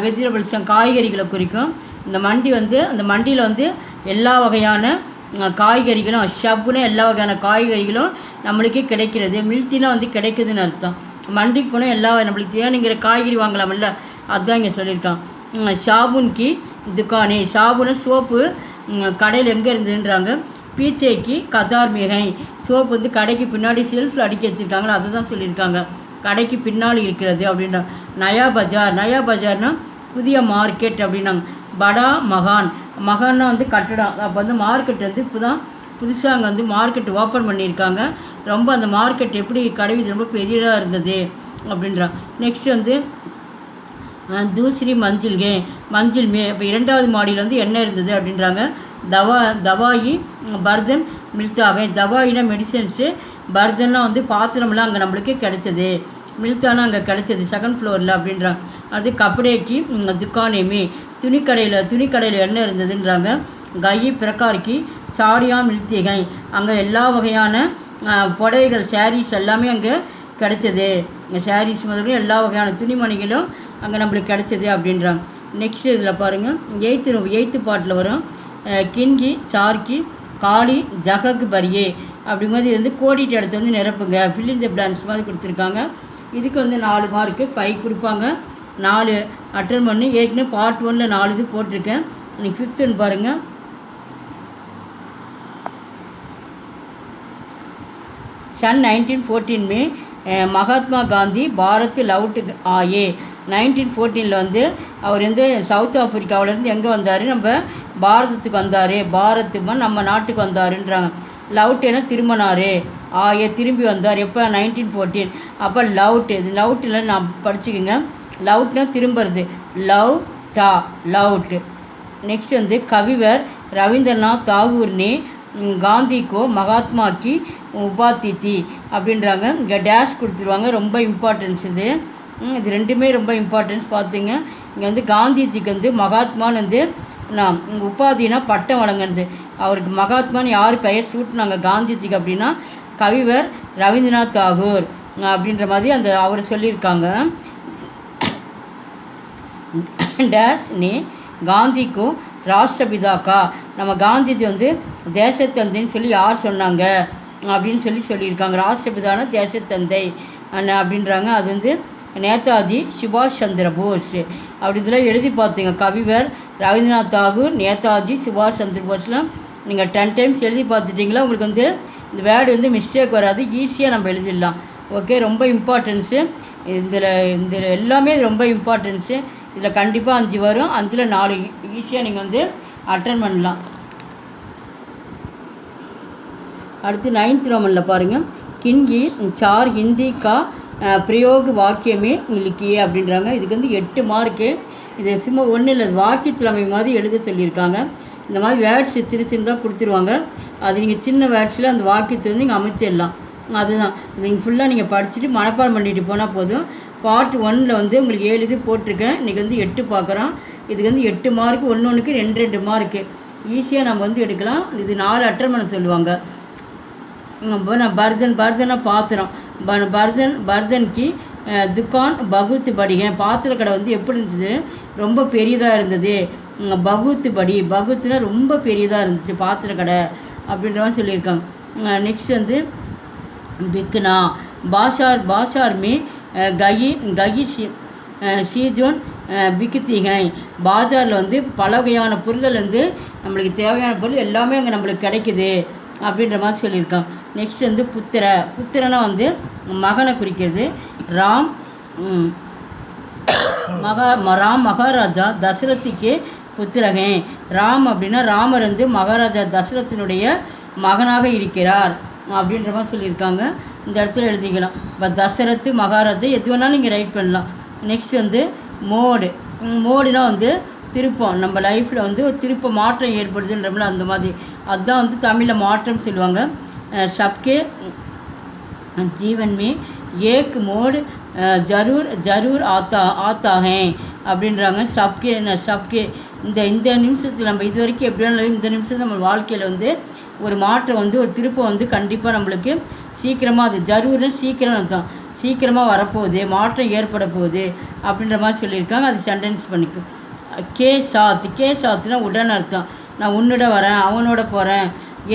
வெஜிடபிள்ஸாக காய்கறிகளை குறிக்கும். இந்த மண்டி வந்து அந்த மண்டியில் வந்து எல்லா வகையான காய்கறிகளும், ஷப்புன்னு எல்லா வகையான காய்கறிகளும் நம்மளுக்கே கிடைக்கிறது. மில்த்தினா வந்து கிடைக்குதுன்னு அர்த்தம். மண்டிக்கு போனால் எல்லா நம்மளுக்கு தேவைங்கிற காய்கறி வாங்கலாமில்ல, அதுதான் இங்கே சொல்லியிருக்கான். ஷாபுன்கி துக்கானே. ஷாபுன்னு சோப்பு கடையில் எங்கே இருந்ததுன்றாங்க. பீச்சைக்கு கதார் மிகை. சோப்பு வந்து கடைக்கு பின்னாடி செல்ஃபில் அடுக்கி வச்சுருக்காங்களோ அதை தான் சொல்லியிருக்காங்க. கடைக்கு பின்னாடி இருக்கிறது அப்படின்றாங்க. நயா பஜார்னால் புதிய மார்க்கெட் அப்படின்னாங்க. படா மகான்னா வந்து கட்டடம். அப்போ வந்து மார்க்கெட் வந்து புதுசாக அங்கே வந்து மார்க்கெட் ஓப்பன் பண்ணியிருக்காங்க. ரொம்ப அந்த மார்க்கெட் எப்படி கடவுது ரொம்ப பெரியதாக இருந்தது அப்படின்றாங்க. நெக்ஸ்ட் வந்து தூசரி மஞ்சில் மே. இப்போ 2வது மாடியில் வந்து என்ன இருந்தது அப்படின்றாங்க. தவாயி பர்தன் மில்தாகை. தவாயினா மெடிசன்ஸு, பர்தன்னா வந்து பாத்திரம்லாம் அங்கே நம்மளுக்கு கிடைச்சது. மில்தானா அங்கே கிடைச்சது 2nd ஃப்ளோரில் அப்படின்றாங்க. அது கப்படேக்கு துக்கானேமே. துணிக்கடையில் என்ன இருந்ததுன்றாங்க. கயி பிரகார்க்கு சாடியா மில்த்திகை. அங்கே எல்லா வகையான புடவைகள், சாரீஸ் எல்லாமே அங்கே கிடைச்சது. இங்கே சாரீஸ் முதல்ல எல்லா வகையான துணிமணிகளும் அங்கே நம்மளுக்கு கிடைச்சது அப்படின்றாங்க. நெக்ஸ்ட் இதில் பாருங்கள், 8th பாட்டில் வரும். கின்கி சார்கி காளி ஜகக் பரியே அப்படிங்கும்போது இது வந்து கோடிட்டு இடத்த வந்து நிரப்புங்க. ஃபில்லிங் த பிளான்ஸ் மாதிரி கொடுத்துருக்காங்க. இதுக்கு வந்து 4 மார்க்கு 5 கொடுப்பாங்க. 4 அட்டன் பண்ணி ஏற்கனவே பார்ட் 1ல் 4 இது போட்டிருக்கேன். இன்னைக்கு 5th பாருங்கள். सन 1914 में மகாத்மா காந்தி பாரத் லவுட் ஆயே. 1914 வந்து அவர் வந்து சவுத் ஆஃப்ரிக்காவிலேருந்து எங்கே வந்தார், நம்ம பாரதத்துக்கு வந்தார். பாரத்துக்கு நம்ம நாட்டுக்கு வந்தாருன்றாங்க. லவுட்டுன்னா திரும்பினார், ஆயே திரும்பி வந்தார். எப்போ 1914. அப்போ லவுட், இது லவுட்டில் நான் படிச்சுக்கோங்க. லவுட்னா திரும்புறது, லவுட். நெக்ஸ்ட் வந்து கவிவர் ரவீந்திரநாத் தாகூர் ने காந்தி கோ மகாத்மா கி உபாதித்தி அப்படின்றாங்க. இங்கே டேஷ் கொடுத்துருவாங்க. ரொம்ப இம்பார்ட்டன்ஸ் இது ரெண்டுமே ரொம்ப இம்பார்ட்டன்ஸ் பார்த்துங்க. இங்கே வந்து காந்திஜிக்கு வந்து மகாத்மான்னு வந்து நான் உபாதினா பட்டம் வழங்குறது. அவருக்கு மகாத்மான்னு யார் பெயர் சூட்டினாங்க காந்திஜிக்கு அப்படின்னா கவிவர் ரவீந்திரநாத் தாகூர் அப்படின்ற மாதிரி அந்த அவர் சொல்லியிருக்காங்க. டேஷ் நே காந்திக்கும் ராஷ்டிரபிதாக்கா. நம்ம காந்திஜி வந்து தேசத்தந்தைன்னு சொல்லி யார் சொன்னாங்க அப்படின்னு சொல்லியிருக்காங்க. ராஷ்டிரபிதான தேசத்தந்தை அப்படின்றாங்க. அது வந்து நேதாஜி சுபாஷ் சந்திர போஸ் அப்படின்றலாம் எழுதி பார்த்துங்க. கவிவர் ரவீந்திரநாத் தாகூர், நேதாஜி சுபாஷ் சந்திர போஸ்லாம் நீங்கள் 10 டைம்ஸ் எழுதி பார்த்துட்டிங்களா உங்களுக்கு வந்து இந்த வேர்டு வந்து மிஸ்டேக் வராது, ஈஸியாக நம்ம எழுதிடலாம். ஓகே, ரொம்ப இம்பார்ட்டன்ஸு இதில் எல்லாமே ரொம்ப இம்பார்ட்டன்ஸு. இதில் கண்டிப்பாக 5 வரும், 5ல் 4 ஈஸியாக நீங்கள் வந்து அட்டன் பண்ணலாம். அடுத்து 9th ரோமனில் பாருங்கள். கின்கி சார் ஹிந்தி கா பிரயோக வாக்கியமே இலக்கிய அப்படின்றாங்க. இதுக்கு வந்து 8 மார்க்கு. இது சும்மா ஒன்றும் இல்லை, வாக்கியத்திலமை மாதிரி எழுத சொல்லியிருக்காங்க. இந்த மாதிரி வேர்ட்ஸ் சின்னதாக கொடுத்துருவாங்க. அது நீங்கள் சின்ன வேர்ட்ஸில் அந்த வாக்கியத்தை வந்து நீங்கள் அமைச்சிடலாம். அதுதான் நீங்கள் ஃபுல்லாக நீங்கள் படிச்சுட்டு மனப்பாடம் பண்ணிட்டு போனால் போதும். பார்ட் 1ல் வந்து உங்களுக்கு 7 இது போட்டிருக்கேன். இன்றைக்கி வந்து 8 பார்க்குறோம். இதுக்கு வந்து 8 மார்க்கு, ஒன்றுக்கு 2 மார்க்கு ஈஸியாக நம்ம வந்து எடுக்கலாம். இது 4 அட்டன் பண்ண சொல்லுவாங்க. நான் பர்தனா பாத்திரம், பர்தன்க்கு துக்கான் பகுத்து படிகேன். பாத்திர கடை வந்து எப்படி இருந்தது, ரொம்ப பெரியதாக இருந்தது. பகுத்து படி, பகுத்துனா ரொம்ப பெரியதாக இருந்துச்சு பாத்திர கடை அப்படின்ற மாதிரி சொல்லியிருக்காங்க. நெக்ஸ்ட் வந்து பிக்னா பாஷார் பாஷார் மே கயி கயி சீஜோன் பிக்குத்தீகை, பாஜாரில் வந்து பல வகையான பொருள்கள் வந்து நம்மளுக்கு தேவையான பொருள் எல்லாமே அங்கே நம்மளுக்கு கிடைக்குது அப்படின்ற மாதிரி சொல்லியிருக்காங்க. நெக்ஸ்ட் வந்து புத்திரனா வந்து மகனை குறிக்கிறது. ராம் ராம் மகாராஜா தசரதிக்கு புத்திரகே. ராம் அப்படின்னா ராமர் வந்து மகாராஜா தசரத்தினுடைய மகனாக இருக்கிறார் அப்படின்ற மாதிரி சொல்லியிருக்காங்க. இந்த இடத்துல எழுதிக்கலாம். இப்போ தசரத்து மகாராஜா எது வேணாலும் நீங்கள் ரைட் பண்ணலாம். நெக்ஸ்ட் வந்து மோடுனா வந்து திருப்பம், நம்ம லைஃப்பில் வந்து ஒரு திருப்ப மாற்றம் ஏற்படுதுன்றமில்ல, அந்த மாதிரி அதுதான் வந்து தமிழில் மாற்றம் சொல்லுவாங்க. சப்கே ஜீவன் மே ஏக் மோடு ஜரூர் ஜரூர் ஆத்தாகே அப்படின்றாங்க. சப்கே இந்த நிமிஷத்தில் நம்ம இது வரைக்கும் எப்படினாலும் இந்த நிமிஷத்தில் நம்ம வாழ்க்கையில் வந்து ஒரு மாற்றம் வந்து ஒரு திருப்பம் வந்து கண்டிப்பாக நம்மளுக்கு சீக்கிரமாக, அது ஜரூர்னு சீக்கிரம் அர்த்தம், சீக்கிரமாக வரப்போகுது, மாற்றம் ஏற்பட போகுது அப்படின்ற மாதிரி சொல்லியிருக்காங்க. அது சென்டென்ஸ் பண்ணிக்கும். கே சாத்துனா உடன் அர்த்தம். நான் உன்னோட வரேன், அவனோட போகிறேன்,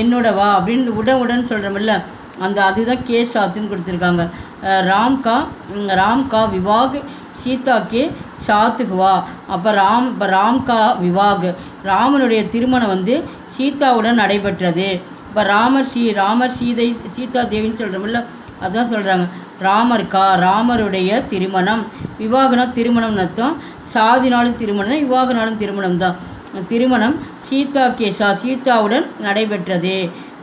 என்னோட வா அப்படின்னு உடன் சொல்கிறோமில்ல, அதுதான் கே சாத்துன்னு கொடுத்துருக்காங்க. ராம்கா விவாக் சீதா கே சாத்துக்கு வா. அப்போ ராம்கா விவாக், ராமனுடைய திருமணம் வந்து சீதாவுடன் நடைபெற்றது. இப்போ ராமர் சீதா தேவின்னு சொல்கிறோமில்ல, அதுதான் சொல்கிறாங்க. ராமருடைய திருமணம், விவாகனா திருமணம் அர்த்தம், சாதினாலும் திருமணம் தான், விவாகனாலும் திருமணம் தான். திருமணம் சீதாவுடன் நடைபெற்றது.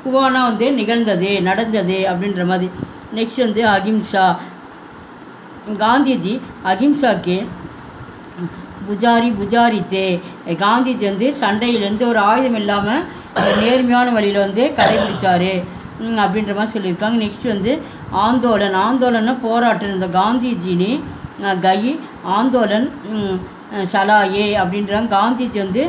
குவானா வந்து நிகழ்ந்தது, நடந்தது அப்படின்ற மாதிரி. நெக்ஸ்ட் வந்து அகிம்சா. காந்திஜி அகிம்சாக்கே புஜாரித்தே. காந்திஜி வந்து சண்டையில் எந்த ஒரு ஆயுதம் இல்லாமல் நேர்மையான வழியில் வந்து கடைபிடிச்சார் அப்படின்ற மாதிரி சொல்லியிருக்காங்க. நெக்ஸ்ட் வந்து ஆந்தோலன்னா போராட்டம். இந்த காந்திஜினி கயி ஆந்தோலன் சலாயே அப்படின்றாங்க. காந்திஜி வந்து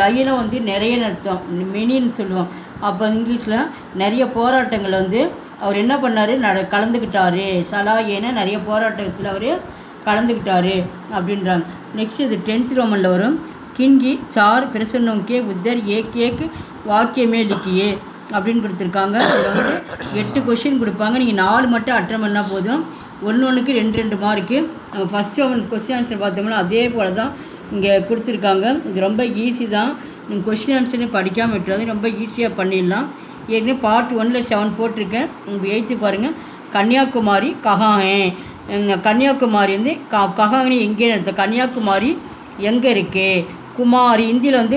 கையில வந்து நிறைய அர்த்தம், மெனின்னு சொல்லுவோம். அப்போ இங்கிலீஷில் நிறைய போராட்டங்கள் வந்து அவர் என்ன பண்ணார், கலந்துக்கிட்டார். சலாயேன்னு நிறைய போராட்டத்தில் அவர் கலந்துக்கிட்டார் அப்படின்றாங்க. நெக்ஸ்ட் இது 10th ரோமனில் வரும். கின்கி சார் பிரசன்னோங்கே உத்தர் ஏக் வாக்கியமே லிக்கியே அப்படின்னு கொடுத்துருக்காங்க. இதில் வந்து 8 கொஷின் கொடுப்பாங்க. நீங்கள் 4 மட்டும் அட்டன் பண்ணால் போதும். ஒன்றுக்கு 2 மார்க்கு. நம்ம ஃபஸ்ட்டு கொஸ்டின் ஆன்சர் பார்த்தோம்னா அதே போல் தான் இங்கே கொடுத்துருக்காங்க. இது ரொம்ப ஈஸி தான். நீங்கள் கொஸ்டின் ஆன்சரே படிக்காமல் விட்டுறது, ரொம்ப ஈஸியாக பண்ணிடலாம். ஏற்கனவே பார்ட் 1ல் 7 போட்டிருக்கேன், உங்கள் 8th பாருங்கள். கன்னியாகுமரி கஹாஹே. கன்னியாகுமரி வந்து கஹாங்கனி எங்கே நடத்த, கன்னியாகுமரி எங்கே இருக்கு. குமாரி இந்தியில் வந்து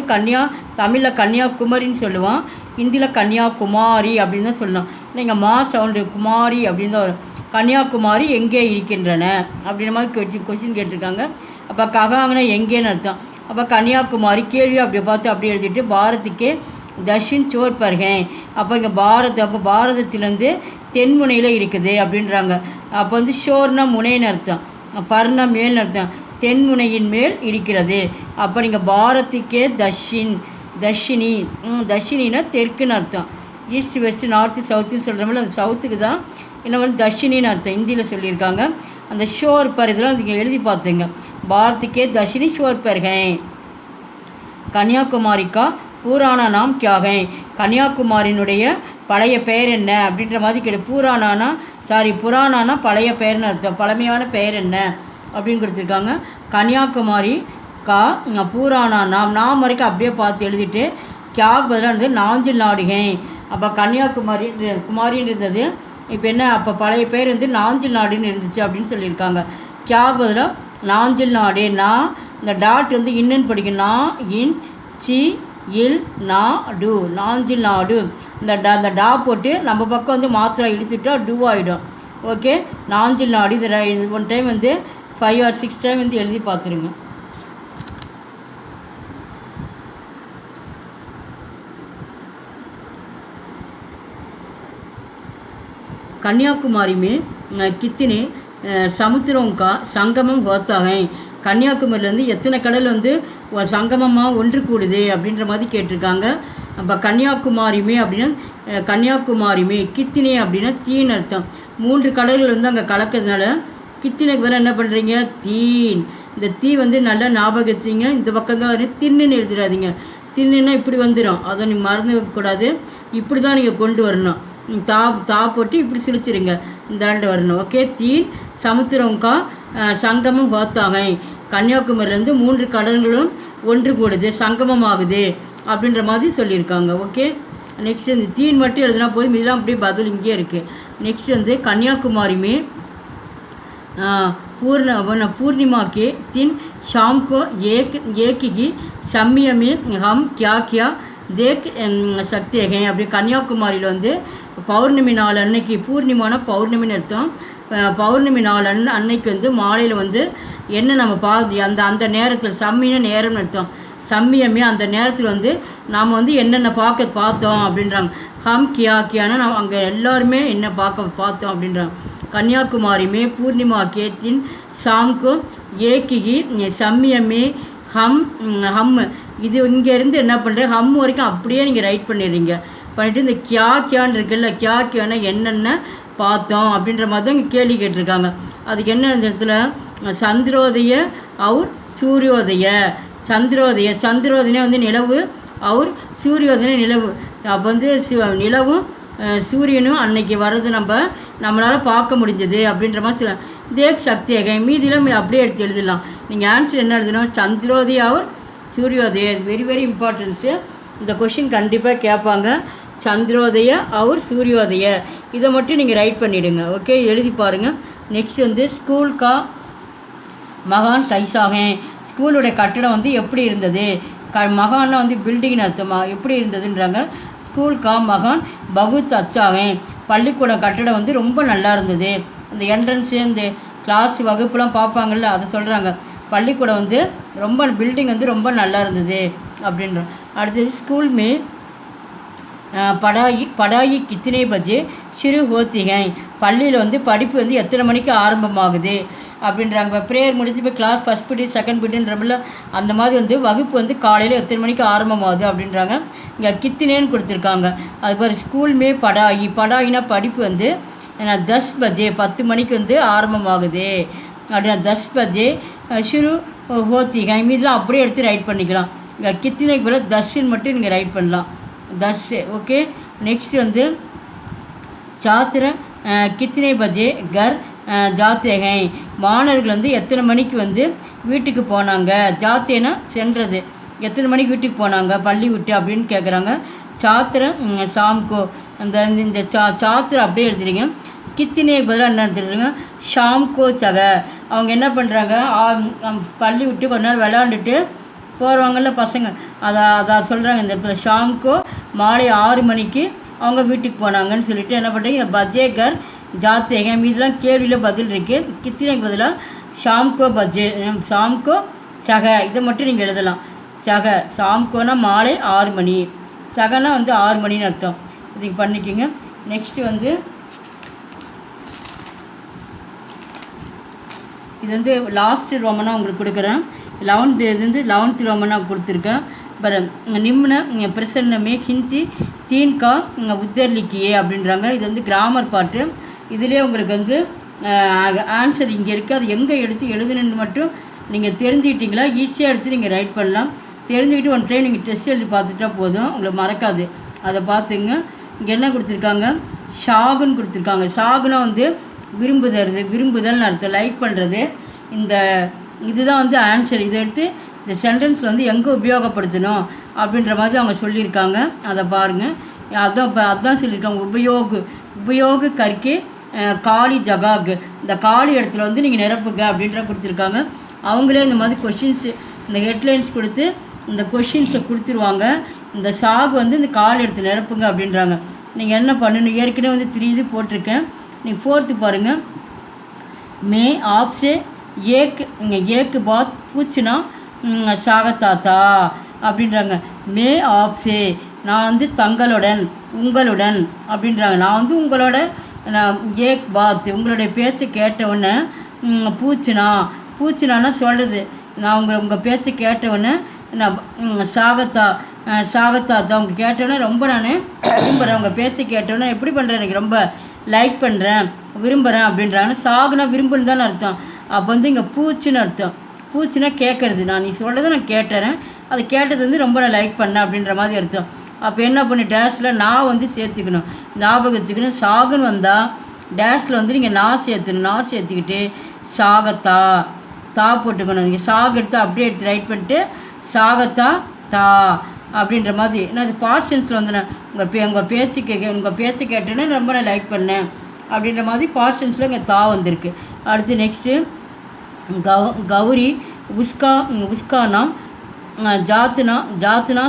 தமிழில் கன்னியாகுமரின்னு சொல்லுவான், ஹிந்தியில் கன்னியாகுமாரி அப்படின்னு தான் சொல்லலாம். நீங்கள் சவுண்டு குமாரி அப்படின்னு தான் வரும். கன்னியாகுமரி எங்கே இருக்கின்றன அப்படின்ற மாதிரி கொஸ்டின் கேட்டிருக்காங்க. அப்போ ககாங்கன்னா எங்கேன்னு அர்த்தம். அப்போ கன்னியாகுமரி கேள்வி அப்படி பார்த்து அப்படியே எழுதிட்டு பாரத்துக்கே தஷின் சோர் பர்கேன். அப்போ இங்கே பாரதத்திலேருந்து தென்முனையில் இருக்குது அப்படின்றாங்க. அப்போ வந்து ஷோர்னா முனைன்னு அர்த்தம், பர்னா மேல்னு அர்த்தம், தென்முனையின் மேல் இருக்கிறது. அப்போ நீங்கள் பாரத்துக்கே தஷினின்னா தெற்குன்னு அர்த்தம். ஈஸ்ட் வெஸ்ட்டு நார்த்து சவுத்துன்னு சொல்கிறோம்ல, அந்த சவுத்துக்கு தான் என்ன வந்து தஷினின்னு அர்த்தம் ஹிந்தியில் சொல்லியிருக்காங்க. அந்த ஷோர் பர் இதெல்லாம் நீங்கள் எழுதி பார்த்துங்க. பாரத்துக்கே தஷினி ஷோர் பர்கை. கன்னியாகுமரிக்கா பூரானா நாம் கியாகை. கன்னியாகுமரியினுடைய பழைய பெயர் என்ன அப்படின்ற மாதிரி புராணானா பழைய பெயர்னு அர்த்தம், பழமையான பெயர் என்ன அப்படின்னு கொடுத்துருக்காங்க. கன்னியாகுமரி பூரானா நாம் வரைக்கும் அப்படியே பார்த்து எழுதிட்டு கியாக் பதிலாக இருந்தது நாஞ்சில் நாடுகை. அப்போ குமாரின்னு இருந்தது, இப்போ என்ன, அப்போ பழைய பேர் வந்து நாஞ்சில் நாடுன்னு இருந்துச்சு அப்படின்னு சொல்லியிருக்காங்க. கியாக் பதிலாக நாஞ்சில் நாடு. இந்த டாட் வந்து இன்னுன்னு படிக்கும். இன் சி இல் டு, நாஞ்சில் நாடு. இந்த டா போட்டு நம்ம பக்கம் வந்து மாத்திரை இழுத்துட்டா டூ ஆகிடும். ஓகே, நாஞ்சில் நாடு. இது 1 டைம் வந்து 5 or 6 டைம் வந்து எழுதி பார்த்துருங்க. कन्याकुमारी में कितने समुद्रों का संगमम होता है. கன்னியாகுமரியிலேருந்து எத்தனை கடல் வந்து சங்கமமாக ஒன்று கூடுது அப்படின்ற மாதிரி கேட்டிருக்காங்க. அப்போ கன்னியாகுமரிமே கித்தினே அப்படின்னா தீன் அர்த்தம். 3 கடல்கள் வந்து அங்கே கலக்கிறதுனால கித்தினைக்கு வேறு என்ன பண்ணுறீங்க, இந்த தீ வந்து நல்லா ஞாபகம் வச்சிங்க. இந்த பக்கம் தான் வரும், தின்னுன்னு எழுதிடாதீங்க. தின்னுன்னா இப்படி வந்துடும், அதை நீங்கள் மறந்து கூடாது. இப்படி தான் நீங்கள் கொண்டு வரணும். தா போட்டு இப்படி சுழிச்சிருங்க, இந்தாண்டு வரணும். ஓகே. தீன் சமுத்திரங்கா சங்கமம் ஹோத்தாகை, கன்னியாகுமரியிலேருந்து 3 கடல்களும் ஒன்று கூடுது, சங்கமம் ஆகுது அப்படின்ற மாதிரி சொல்லியிருக்காங்க. ஓகே. நெக்ஸ்ட் இந்த தீன் மட்டும் எழுதுனா போதும், இதெல்லாம் அப்படியே பதில் இங்கே இருக்குது. நெக்ஸ்ட் வந்து கன்னியாகுமரி पूर्णिमा के दिन शाम को एक ही समय में हम क्या क्या देख सकते हैं. அப்படி கன்னியாகுமரியில் வந்து பௌர்ணமி நாள் அன்னைக்கு, பூர்ணிமான பௌர்ணமின்னு அர்த்தம். பௌர்ணமி நாள் அன்னைக்கு வந்து மாலையில் வந்து என்ன நம்ம அந்த நேரத்தில், சம்மின நேரம்னு அர்த்தம். சம்மியமே அந்த நேரத்தில் வந்து நாம் வந்து என்னென்ன பார்த்தோம் அப்படின்றாங்க. ஹம் கியானா நாம் அங்கே எல்லாருமே என்ன பார்த்தோம் அப்படின்றாங்க. कन्याकुमारी में पूर्णिमा के दिन शाम को एक ही समय में हम இது இங்கேருந்து என்ன பண்ணுறேன், ஹம் வரைக்கும் அப்படியே நீங்கள் ரைட் பண்ணிடுறீங்க. பண்ணிவிட்டு இந்த கியான்னு இருக்குல்ல, கியானா என்னென்ன பார்த்தோம் அப்படின்ற மாதிரி தான் இங்கே கேள்வி கேட்டிருக்காங்க. அதுக்கு என்ன இந்த இடத்துல சந்திரோதய அவர் சூரியோதய. சந்திரோதயம் வந்து நிலவு, அவர் சூரியோதயம் நிலவு. அப்போ வந்து நிலவும் சூரியனும் அன்னைக்கு வர்றது நம்மளால் பார்க்க முடிஞ்சது அப்படின்ற மாதிரி சொல்ல. தேக் சக்தியாக மீதிலாம் அப்படியே எடுத்து எழுதலாம். நீங்கள் ஆன்சர் என்ன எழுதணும், சந்திரோதய அவர் சூரியோதய. இது வெரி வெரி இம்பார்ட்டன்ஸு. இந்த கொஷின் கண்டிப்பாக கேட்பாங்க. சந்திரோதய அவர் சூரியோதய, இதை மட்டும் நீங்கள் ரைட் பண்ணிவிடுங்க. ஓகே, எழுதி பாருங்கள். நெக்ஸ்ட் வந்து ஸ்கூல் கா மகான் கைசாகேன். ஸ்கூலுடைய கட்டடம் வந்து எப்படி இருந்தது, மகான்னா வந்து பில்டிங்னு அர்த்தமா, எப்படி இருந்ததுன்றாங்க. ஸ்கூல் கா மகான் பகுத் அச்சாகேன். பள்ளிக்கூடம் கட்டடம் வந்து ரொம்ப நல்லா இருந்தது. அந்த என்ட்ரன்ஸு, இந்த கிளாஸ் வகுப்புலாம் பார்ப்பாங்கள்ல, அதை சொல்கிறாங்க. பள்ளிக்கூடம் வந்து ரொம்ப, பில்டிங் வந்து ரொம்ப நல்லா இருந்தது அப்படின்றோம். அடுத்தது ஸ்கூல் மே படாயி கித்தனை பஜே ஷுரு ஹோத்திகை. பள்ளியில் வந்து படிப்பு வந்து எத்தனை மணிக்கு ஆரம்பமாகுது அப்படின்றாங்க. இப்போ ப்ரேயர் முடிஞ்சு இப்போ கிளாஸ் ஃபஸ்ட் பீரியட் செகண்ட் பீரியட்ன்றப்பல அந்த மாதிரி வந்து வகுப்பு வந்து காலையில் எத்தனை மணிக்கு ஆரம்பமாகுது அப்படின்றாங்க. இங்கே கித்தினேன்னு கொடுத்துருக்காங்க. அது மாதிரி ஸ்கூல் மே படாயினா படிப்பு வந்து 10 பஜே 10 மணிக்கு வந்து ஆரம்பமாகுது அப்படின்னா 10 பஜே ஷுரு ஹோத்திகை. மீதெலாம் அப்படியே எடுத்து ரைட் பண்ணிக்கலாம். இங்கே கித்தினைக்கு போல 10ன்னு மட்டும் நீங்கள் ரைட் பண்ணலாம், 10. ஓகே. நெக்ஸ்ட் வந்து சாத்திர கித்தனை பஜே கர் ஜாத்தேகை. மாணவர்கள் வந்து எத்தனை மணிக்கு வந்து வீட்டுக்கு போனாங்க. ஜாத்தேனா சென்றது, எத்தனை மணிக்கு வீட்டுக்கு போனாங்க பள்ளி விட்டு அப்படின்னு கேட்குறாங்க. சாத்திர ஷாம்கோ. இந்த சாத்திர அப்படியே எடுத்துறீங்க. கித்தினே பதிலாக என்ன எடுத்துருங்க, ஷாம்கோ சக. அவங்க என்ன பண்ணுறாங்க, பள்ளி விட்டு கொஞ்ச நேரம் விளையாண்டுட்டு போகிறவங்கள பசங்க, அதை சொல்கிறாங்க இந்த இடத்துல. ஷாம்கோ மாலை 6 மணிக்கு அவங்க வீட்டுக்கு போனாங்கன்னு சொல்லிட்டு என்ன பண்ணுறீங்க, பஜேகர் ஜாத்தேங்க. மீதெல்லாம் கேள்வியில் பதில் இருக்குது. கித்தினைக்கு பதிலாக ஷாம்கோ ஷாம்கோ சக, இதை மட்டும் நீங்கள் எழுதலாம். சக ஷாம்கோனா மாலை 6 மணி, சகனா வந்து 6 மணின்னு அர்த்தம். இதுக்கு பண்ணிக்கோங்க. நெக்ஸ்ட்டு வந்து இது வந்து லாஸ்ட்டு ரோமனாக உங்களுக்கு கொடுக்குறேன். 11th இது வந்து 11th ரோமனாக கொடுத்துருக்கேன். நிம்ன பிரசன்னமே ஹிந்தி தீன்கா உத்தர் லிக்கியே அப்படின்றாங்க. இது வந்து கிராமர் பாட்டு. இதிலே உங்களுக்கு வந்து ஆன்சர் இங்கே இருக்குது. அது எங்கே எடுத்து எழுதுணுன்னு மட்டும் நீங்கள் தெரிஞ்சுக்கிட்டிங்களா, ஈஸியாக எடுத்து நீங்கள் ரைட் பண்ணலாம். தெரிஞ்சுக்கிட்டு ஒன் டைம் நீங்கள் டெஸ்ட் எழுதி பார்த்துட்டா போதும், உங்களுக்கு மறக்காது. அதை பார்த்துங்க. இங்கே என்ன கொடுத்துருக்காங்க, ஷாகுன்னு கொடுத்துருக்காங்க. ஷாகுனா வந்து விரும்புதல்னு அர்த்தம், லைக் பண்ணுறது. இதுதான் வந்து ஆன்சர். இதை எடுத்து இந்த சென்டென்ஸ் வந்து எங்கே உபயோகப்படுத்தணும் அப்படின்ற மாதிரி அவங்க சொல்லியிருக்காங்க. அதை பாருங்கள். அதான் சொல்லியிருக்காங்க. உபயோக கற்கே காலி ஜகாக். இந்த காலி இடத்துல வந்து நீங்கள் நிரப்புங்க அப்படின்ற கொடுத்துருக்காங்க. அவங்களே இந்த மாதிரி கொஷின்ஸு, இந்த ஹெட்லைன்ஸ் கொடுத்து இந்த கொஷின்ஸை கொடுத்துருவாங்க. இந்த சாகு வந்து இந்த காலி இடத்துல நிரப்புங்க அப்படின்றாங்க. நீங்கள் என்ன பண்ணணும், ஏற்கனவே வந்து 3 இது போட்டிருக்கேன். நீங்கள் 4th பாருங்கள். மே ஆப்ஸே ஏக்கு பாத் பூச்சுனா சாகத்தாத்தா அப்படின்றாங்க. மே ஆப்ஸே நான் வந்து உங்களுடன் அப்படின்றாங்க. நான் வந்து உங்களோட ஏக் பாத் உங்களுடைய பேச்சை கேட்டவுடனே பூச்சினான்னா சொல்கிறது. நான் உங்கள் பேச்சை கேட்டவுடனே நான் சாகத்தாத்தா அவங்க கேட்டவுடனே ரொம்ப நான் விரும்புகிறேன். உங்கள் பேச்சை கேட்டவுடனே எப்படி பண்ணுறேன், எனக்கு ரொம்ப லைக் பண்ணுறேன், விரும்புகிறேன் அப்படின்றாங்க. சாகுனா விரும்புன்னு தானே அர்த்தம். அப்போ வந்து இங்கே பூச்சின்னு அர்த்தம். பூச்சினா கேட்குறது, நீ சொல்கிறத நான் கேட்டுறேன், அது கேட்டது வந்து ரொம்ப நான் லைக் பண்ணேன் அப்படின்ற மாதிரி அர்த்தம். அப்போ என்ன பண்ணி டேஷில் நான் வந்து சேர்த்துக்கணும், ஞாபகம் வச்சுக்கணும். சாகுன்னு வந்தால் டேஷில் வந்து நீங்கள் நான் சேர்த்துணும். நான் சேர்த்துக்கிட்டு சாகத்தா தா போட்டுக்கணும். நீங்கள் சாகு எடுத்து அப்படியே எடுத்து ரைட் பண்ணிட்டு சாகத்தா தா அப்படின்ற மாதிரி. நான் அது பார்ஷன்ஸில் வந்து நான் உங்கள் பேச்சு கேட்டேன்னு ரொம்ப நான் லைக் பண்ணேன் அப்படின்ற மாதிரி பார்ஷன்ஸில் இங்கே தா வந்திருக்கு. அடுத்து நெக்ஸ்ட்டு கௌரி உஸ்கானா ஜாத்துனா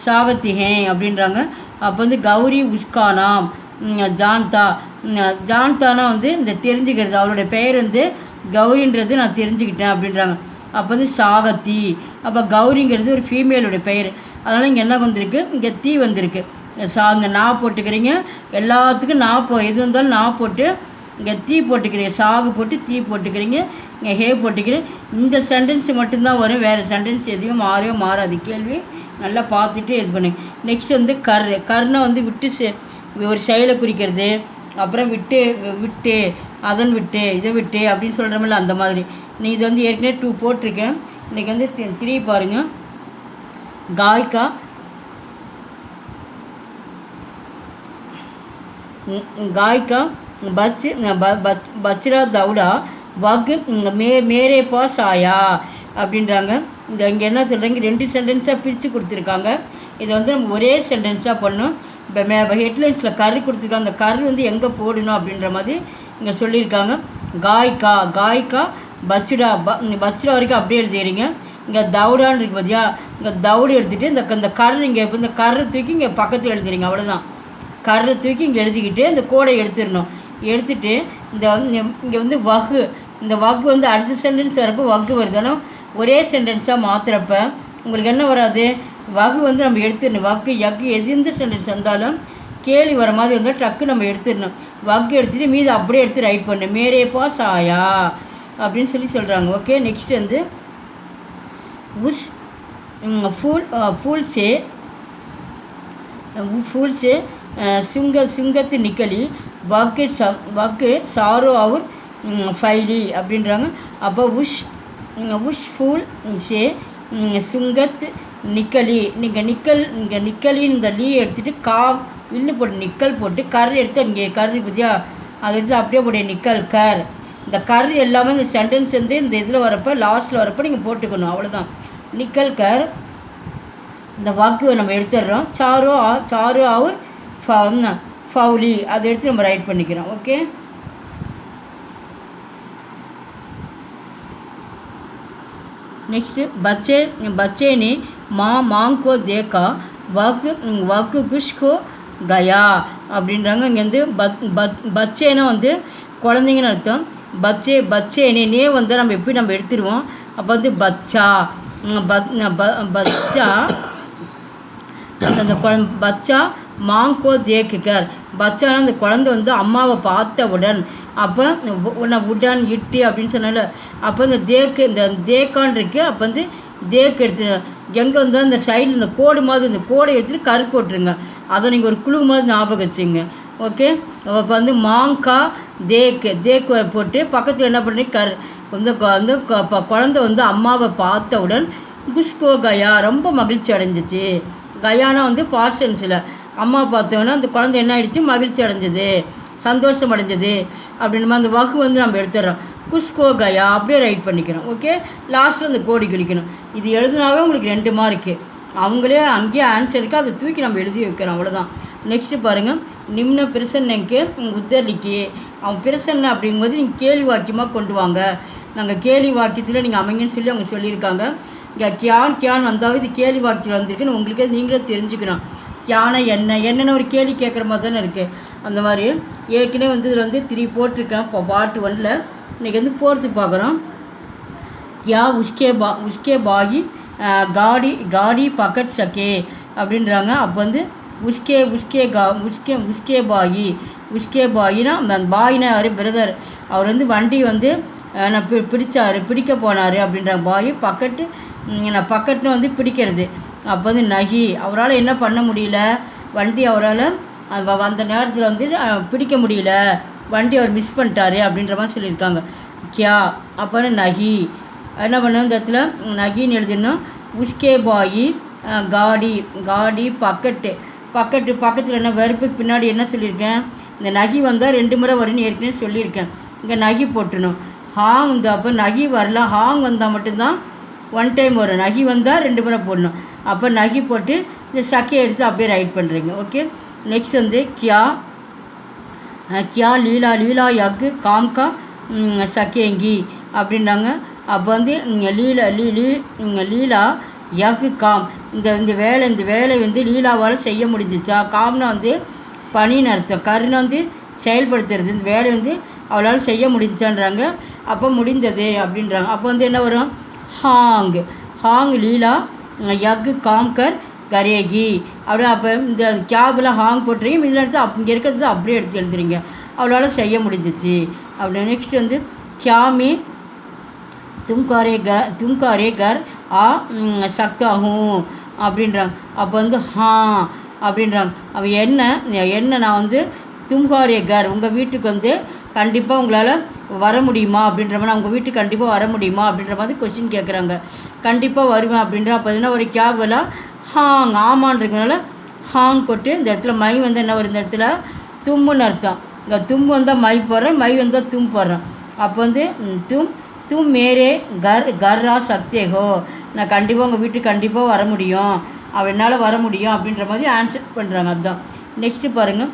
சாகத்திகேன் அப்படின்றாங்க. அப்போ வந்து கௌரி உஸ்கானாம் ஜான்தானா வந்து இந்த தெரிஞ்சுக்கிறது, அவருடைய பெயர் வந்து கௌரின்றது நான் தெரிஞ்சுக்கிட்டேன் அப்படின்றாங்க. அப்போ வந்து சாகத்தி, அப்போ கௌரிங்கிறது ஒரு ஃபீமேலுடைய பெயர், அதனால் இங்கே என்ன வந்திருக்கு, இங்கே தீ வந்திருக்கு. இந்த நா போட்டுக்கிறீங்க, எல்லாத்துக்கும் எது வந்தாலும் நா போட்டு இங்கே தீ போட்டுக்கிறீங்க, சாகு போட்டு தீ போட்டுக்கிறீங்க, இங்கே ஹே போட்டுக்கிறேன். இந்த சென்டென்ஸ் மட்டும்தான் வரும், வேறு சென்டென்ஸ் எதுவும் மாறாது. கேள்வி நல்லா பார்த்துட்டு இது பண்ணுங்க. நெக்ஸ்ட் வந்து கர்னை வந்து விட்டு ஒரு செயலை குறிக்கிறது, அப்புறம் விட்டு அதன் விட்டு இதை விட்டு அப்படின்னு சொல்கிறோமில்ல, அந்த மாதிரி. நீ இது வந்து ஏற்கனவே 2 போட்டிருக்கேன், இன்றைக்கி வந்து 3 பாருங்கள். गायिका பச்ரா தௌடா வக் மேரே பாஸ் ஆயா அப்படின்றாங்க. இங்கே என்ன சொல்கிறாங்க, 2 சென்டென்ஸாக பிரித்து கொடுத்துருக்காங்க. இதை வந்து நம்ம ஒரே சென்டென்ஸாக பண்ணணும். இப்போ ஹெட்லைன்ஸில் கரு கொடுத்துருக்காங்க, அந்த கரு வந்து எங்கே போடணும் அப்படின்ற மாதிரி இங்கே சொல்லியிருக்காங்க. காய்கா பச்சுடா வரைக்கும் அப்படியே எழுதிடுறீங்க. இங்கே தௌடான்னு இருக்கு பார்த்தியா, இங்கே தௌடு எடுத்துகிட்டு இந்த கரு இங்கே இப்போ இந்த கரை தூக்கி இங்கே பக்கத்தில் எழுதுறீங்க, அவ்வளோதான். கரை தூக்கி இங்கே எழுதிக்கிட்டு இந்த கோடை எடுத்துட்டு இங்கே வந்து இந்த வகு வந்து அடுத்த சென்டென்ஸ் வரப்போ வகு வருது. ஆனால் ஒரே சென்டென்ஸாக மாற்றுறப்ப உங்களுக்கு என்ன வராது, வகு வந்து நம்ம எடுத்துடணும். வகு எந்த சென்டென்ஸ் வந்தாலும் கேள்வி வர மாதிரி வந்தால் டக்கு நம்ம எடுத்துடணும். வகு எடுத்துகிட்டு மீது அப்படியே எடுத்து ரைட் பண்ணு, மேரே பாஸ் ஆயா அப்படின்னு சொல்கிறாங்க. ஓகே, நெக்ஸ்ட் வந்து உஷ் फूल से सुंगत निकली वाक्य सारो और फैली அப்படின்றாங்க. அப்போ உஷ் ஃபூல் சே சுங்கத் நிக்கலி, நீங்கள் நிக்கலின்னு இந்த லீ எடுத்துகிட்டு வில்லு போட்டு நிக்கல் போட்டு கர் எடுத்து இங்கே கர் பற்றியா அதை எடுத்து அப்படியே போட நிக்கல் கர். இந்த கர் எல்லாமே இந்த சென்டென்ஸ் வந்து இந்த இதில் வரப்போ லாஸ்ட்டில் வரப்போ நீங்கள் போட்டுக்கணும், அவ்வளோதான். நிக்கல் கர் இந்த வாக்கு நம்ம எடுத்துடுறோம். சாரு அவர் ஃபவுலி அதை எடுத்து நம்ம ரைட் பண்ணிக்கிறோம். ஓகே, नेक्स्ट बच्चे ने माँ को देखा वक खुश हो गया அப்படின்றாங்க. இங்கே வந்து பச்சேனா வந்து குழந்தைங்கன்னு அர்த்தம். பச்சேனே வந்து நம்ம எப்படி நம்ம எடுத்துருவோம். அப்போ வந்து பச்சா அந்த பச்சா மாங்கோ தேக்குக்கர், பச்சானா அந்த குழந்தை வந்து அம்மாவை பார்த்தவுடன், அப்போ உடன் இட்டு அப்படின்னு சொன்னால, அப்போ இந்த தேக்கான் இருக்குது. அப்போ வந்து தேக்கு எடுத்து எங்கே வந்து அந்த சைடில் இந்த கோடு மாதிரி இந்த கோடை எடுத்துகிட்டு கரு போட்டுருங்க. அதை நீங்கள் ஒரு குழு மாதிரி ஞாபகம் வச்சுங்க. ஓகே, அப்போ வந்து மாங்கா தேக்கு போட்டு பக்கத்தில் என்ன பண்ணி வந்து குழந்தை வந்து அம்மாவை பார்த்தவுடன் குஷ்கோ கயா ரொம்ப மகிழ்ச்சி அடைஞ்சிச்சு. கயானா வந்து பார்ஷன்ஸில் அம்மா பார்த்தோன்னா அந்த குழந்தை என்ன ஆகிடுச்சு, மகிழ்ச்சி அடைஞ்சது, சந்தோஷம் அடைஞ்சது அப்படின்ற அந்த வகு வந்து நம்ம எடுத்துடுறோம். குஷ்கோ கயா அப்படியே ரைட் பண்ணிக்கிறோம். ஓகே, லாஸ்ட்டில் அந்த கோடி கிழிக்கணும். இது எழுதுனாவே உங்களுக்கு 2 மார்க்கு. அவங்களே அங்கேயே ஆன்சர் இருக்குது, அதை தூக்கி நம்ம எழுதி வைக்கிறோம், அவ்வளோதான். நெக்ஸ்ட்டு பாருங்கள், நிம்ன பிரசன்னைக்கு உத்தர்லிக்கு அவன் பிரசன்னை அப்படிங்கும்போது நீங்கள் கேள்வி வாக்கியமாக கொண்டு வாங்க. நாங்கள் கேள்வி வாக்கியத்தில் நீங்கள் அமைங்கன்னு சொல்லி அவங்க சொல்லியிருக்காங்க. இங்கே கியான் வந்தாலும் இது கேள்வி வாக்கியம் வந்திருக்குன்னு உங்களுக்கே நீங்களே தெரிஞ்சுக்கணும். கியானை என்னென்ன ஒரு கேள்வி கேட்குற மாதிரி தானே இருக்குது. அந்த மாதிரி ஏற்கனவே வந்து இதில் வந்து 3 போட்டிருக்கேன். இப்போ பார்ட் 1ல் இன்றைக்கி வந்து 4th பார்க்குறோம். கியா உஸ்கே பாகி காடி பக்கட் சக்கே அப்படின்றாங்க. அப்போ வந்து உஸ்கே பாயினா பாயினா யார், பிரதர். அவர் வந்து வண்டி வந்து நான் பிடிக்க போனார் அப்படின்றாங்க. பாய் பக்கட்டுன்னு வந்து பிடிக்கிறது. அப்போ வந்து நகி அவரால் என்ன பண்ண முடியல, வண்டி அவரால் அந்த நேரத்தில் வந்து பிடிக்க முடியல, வண்டி அவர் மிஸ் பண்ணிட்டாரு அப்படின்ற மாதிரி சொல்லியிருக்காங்க. கியா அப்போ நகி என்ன பண்ணணும், இந்த இடத்துல நகின்னு எழுதிடணும். உஸ்கே பாயி காடி, காடி பக்கெட்டு, பக்கத்தில் என்ன வெறுப்புக்கு பின்னாடி என்ன சொல்லியிருக்கேன், இந்த நகி வந்தால் 2 முறை வரும்னு ஏற்கனவே சொல்லியிருக்கேன். இங்கே நகி போட்டணும். ஹாங் இந்த அப்போ நகி வரலாம், ஹாங் வந்தால் மட்டும்தான் 1 டைம் வரும். நகி வந்தால் 2 முறை போடணும். அப்போ நகி போட்டு இந்த சக்கையை எடுத்து அப்படியே ரைட் பண்ணுறீங்க. ஓகே. நெக்ஸ்ட் வந்து கியா, கியா லீலா, லீலா யக்கு காம்கா சக்கேங்கி அப்படின்னாங்க. அப்போ வந்து லீலா லீலா யக்கு காம், இந்த வேலை வந்து லீலாவால் செய்ய முடிஞ்சிச்சா. காம்னா வந்து பணின்னு அர்த்தம், கருணை வந்து செயல்படுத்துறது. இந்த வேலை வந்து அவளால் செய்ய முடிஞ்சான்றாங்க. அப்போ முடிந்தது அப்படின்றாங்க. அப்போ வந்து என்ன வரும், ஹாங், ஹாங் லீலா யக்கு காம்கர் கரேகி அப்படி. அப்போ இந்த கேபில் ஹாங் போட்டுறீங்க, இதில் எடுத்து இங்கே இருக்கிறது அப்படியே எடுத்து எழுதுறீங்க, அவளால் செய்ய முடிஞ்சிச்சு அப்படி. நெக்ஸ்ட் வந்து கியாமே தும்காரே கர் ஆ சக்தாகும் அப்படின்றாங்க. அப்போ வந்து ஹா அப்படின்றாங்க. அவள் என்ன நான் வந்து தும்காரே கர், உங்கள் வீட்டுக்கு வந்து கண்டிப்பாக உங்களால் வர முடியுமா அப்படின்ற மாதிரி, நான் உங்கள் வீட்டுக்கு கண்டிப்பாக வர முடியுமா அப்படின்ற மாதிரி கொஸ்டின் கேட்குறாங்க. கண்டிப்பாக வருவேன் அப்படின்ற. அப்போ என்ன ஒரு கேவலா ஹாங், ஆமான்றதுனால ஹாங் போட்டு இந்த இடத்துல மை வந்து என்ன வரும், இந்த இடத்துல தும்முன்னு அர்த்தம். இங்கே தும்பு வந்தால் மை போடுறேன், மை வந்தால் தும் போடுறேன். அப்போ வந்து தும் மேரே கர்ரா சக்தேகோ, நான் கண்டிப்பாக உங்கள் வீட்டுக்கு கண்டிப்பாக வர முடியும், என்னால் வர முடியும் அப்படின்ற மாதிரி ஆன்சர் பண்ணுறாங்க. அதுதான். நெக்ஸ்ட்டு பாருங்கள்,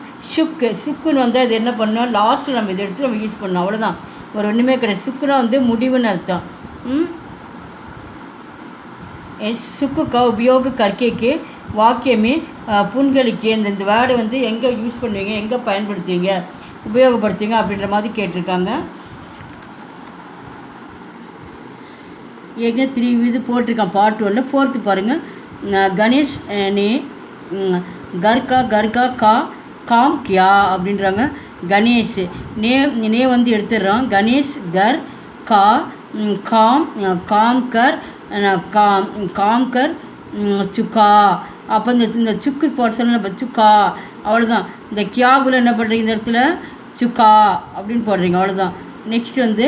சுக்குன்னு வந்து அது என்ன பண்ணோம், லாஸ்ட்டில் நம்ம இதை எடுத்து நம்ம யூஸ் பண்ணோம், அவ்வளோதான். ஒரு ஒன்றுமே கிடையாது. சுக்குனா வந்து முடிவுன்னு அர்த்தம். சுக்கு का उपयोग करके के वाक्य में புண்களுக்கு இந்த வேர்டை வந்து எங்கே யூஸ் பண்ணுவீங்க, எங்கே பயன்படுத்துவீங்க, உபயோகப்படுத்துவீங்க அப்படின்ற மாதிரி கேட்டிருக்காங்க. ஏற்கனவே 3 இது போட்டிருக்கான் பார்ட் 1. 4th பாருங்கள். கணேஷ் நே கர்கா கா காம் கியா அப்படின்றாங்க. கணேஷ் நே வந்து எடுத்துடுறோம். கணேஷ் கர் கா காம் கர் காம்கர் சுக்கா. அப்போ இந்த சுக்கு போட சொல்ல நம்ம சுக்கா, அவ்வளோதான். இந்த கியாகுல என்ன பண்ணுறீங்க, இந்த இடத்துல சுக்கா அப்படின்னு போடுறீங்க, அவ்வளோதான். நெக்ஸ்ட் வந்து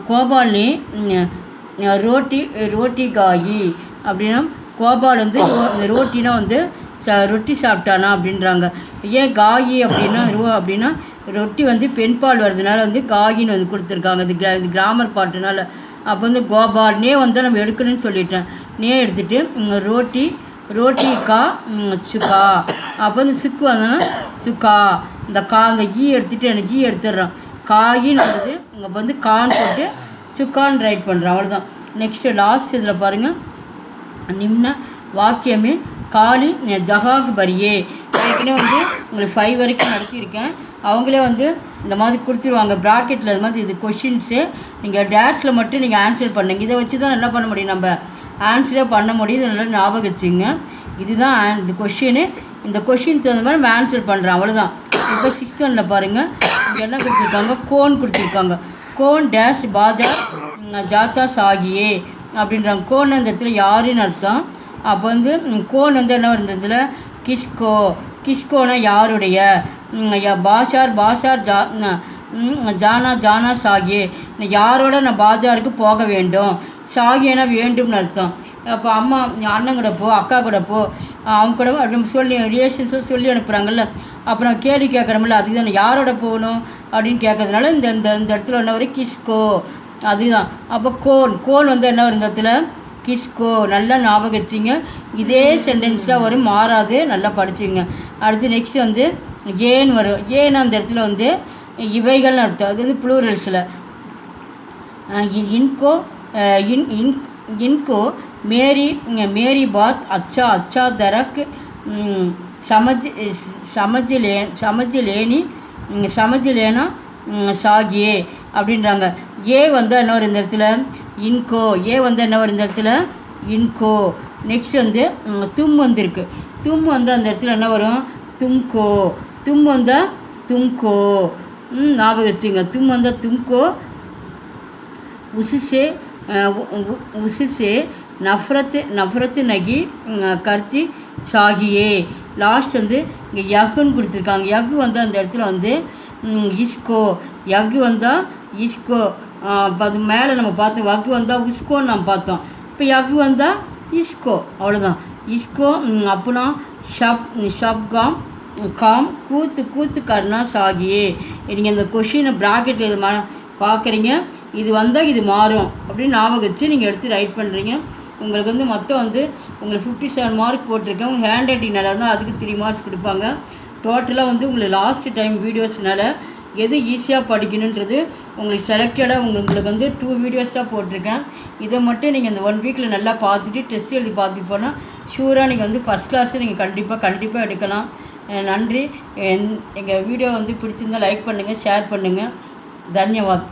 கோபால்னே ரோட்டி காயி அப்படின்னா, கோபால் வந்து இந்த ரோட்டினா வந்து ரொட்டி சாப்பிட்டானா அப்படின்றாங்க. ஏன் காயி அப்படின்னா ரொட்டி வந்து பெண்பால் வர்றதுனால வந்து காயின்னு வந்து கொடுத்துருக்காங்க, இது கிராமர் பாட்டுனால. அப்போ வந்து கோபால் நே வந்து நம்ம எடுக்கணும்னு சொல்லிட்டேன். நே எடுத்துகிட்டு ரோட்டி கா சுக்கா. அப்போ வந்து சுக்கு வந்தோன்னா சுக்கா, இந்த ஈ எடுத்துகிட்டு எனக்கு ஈ எடுத்துடுறோம். காயின்னு வருது, இங்கே வந்து கான் போட்டு சுக்கான்னு ரைட் பண்ணுறோம், அவ்வளோதான். நெக்ஸ்ட்டு லாஸ்ட் இதில் பாருங்கள், நிம்ன வாக்கியமே காலி ஜஹாக் பரியே. ஏற்கனவே வந்து உங்களுக்கு 5 வரைக்கும் நடத்தியிருக்கேன். அவங்களே வந்து இந்த மாதிரி கொடுத்துருவாங்க ப்ராக்கெட்டில். அது மாதிரி இது கொஷின்ஸு நீங்கள் டேஷில் மட்டும் நீங்கள் ஆன்சர் பண்ணுங்க. இதை வச்சு தான் என்ன பண்ண முடியும், நம்ம ஆன்சரே பண்ண முடியும். இது நல்லா ஞாபகம் வச்சுங்க. இதுதான் இந்த கொஷினு. இந்த கொஷினுக்கு தகுந்த மாதிரி நம்ம ஆன்சர் பண்ணுறோம், அவ்வளோதான். இப்போ 6th ஒன்னில் பாருங்கள், இங்கே என்ன கொடுத்துருக்காங்க, கோன் கொடுத்துருக்காங்க. கோன் டேஷ் பாஜார் ஜாத்தா சாகியே அப்படின்றாங்க. கோன் அந்த இடத்துல யாருன்னு அர்த்தம். அப்போ வந்து கோன் வந்து என்ன இருந்ததுல கிஸ்கோனா யாருடைய, பாஷார் ஜானா சாகியே, யாரோட நான் பாஜாருக்கு போக வேண்டும். சாகியனா வேண்டும்னு அர்த்தம். அப்போ அம்மா அண்ணன் கூட போ, அக்கா கூட போ, அவங்க கூட அப்படி சொல்லி ரிலேஷன்ஸ் சொல்லி அனுப்புகிறாங்கல்ல. அப்புறம் கேள்வி கேட்குறோம்ல, அதுக்கு தான் யாரோட போகணும் அப்படின்னு கேட்கறதுனால இந்த இந்த இடத்துல என்ன வரும், கிஸ்கோ, அதுதான். அப்போ கோன் வந்து என்ன வரும் இந்த இடத்துல, கிஸ்கோ. நல்லா ஞாபகம் வச்சிங்க. இதே சென்டென்ஸாக வரும், மாறாது, நல்லா படிச்சுங்க. அடுத்து நெக்ஸ்ட் வந்து ஏன் வரும். ஏன் அந்த இடத்துல வந்து இவைகள்னு அர்த்தம். அது வந்து ப்ளூரல்ஸில் इनको मेरी बात अच्छा दरक समझ लेना चाहिए அப்படின்றாங்க. ஏ வந்து என்ன வரும் இந்த இடத்துல, இன்கோ. ஏ வந்து என்ன வரும் இந்த இடத்துல, இன்கோ. நெக்ஸ்ட் வந்து தும் வந்துருக்கு. தும் வந்து அந்த இடத்துல என்ன வரும், தும்கோ. தும் வந்தால் தும்கோ. ஞாபகம் வச்சுங்க. தும் வந்தால் தும்கோ. उससे नफरत नहीं करती चाहिए. லாஸ்ட் வந்து இங்கே யகுன்னு கொடுத்துருக்காங்க. யகு வந்து அந்த இடத்துல வந்து இஸ்கோ. யகு வந்தால் இஸ்கோ. இப்போ அது மேலே நம்ம பார்த்தோம் வகு வந்தால் உஸ்கோன்னு நம்ம பார்த்தோம். இப்போ யகு வந்தால் இஸ்கோ, அவ்வளோதான். இஸ்கோ அப்படின்னா ஷப்காம் காம் கூத்து கூத்து கர்னா சாகியே. நீங்கள் இந்த கொஷினை ப்ராக்கெட்டில் இது பார்க்குறீங்க, இது வந்தால் இது மாறும் அப்படின்னு ஞாபகம் வச்சு நீங்கள் எடுத்து ரைட் பண்ணுறீங்க. உங்களுக்கு வந்து மொத்தம் வந்து உங்களுக்கு 57 மார்க் போட்டிருக்கேன். உங்கள் ஹேண்ட் ரைட்டிங் நல்லா இருந்தால் அதுக்கு 3 மார்க்ஸ் கொடுப்பாங்க. டோட்டலாக வந்து உங்களுக்கு லாஸ்ட் டைம் வீடியோஸ்னால எது ஈஸியாக படிக்கணுன்றது உங்களுக்கு செலக்டடாக உங்களுக்கு வந்து 2 வீடியோஸ் தான் போட்டிருக்கேன். இதை மட்டும் நீங்கள் இந்த 1 வீக்கில் நல்லா பார்த்துட்டு டெஸ்ட் எழுதி பார்த்துட்டு போனால் ஷூராக நீங்கள் வந்து ஃபஸ்ட் கிளாஸு நீங்கள் கண்டிப்பாக எடுக்கலாம். நன்றி. எங்கள் வீடியோ வந்து பிடிச்சிருந்தால் லைக் பண்ணுங்கள், ஷேர் பண்ணுங்கள். தன்யவாத்.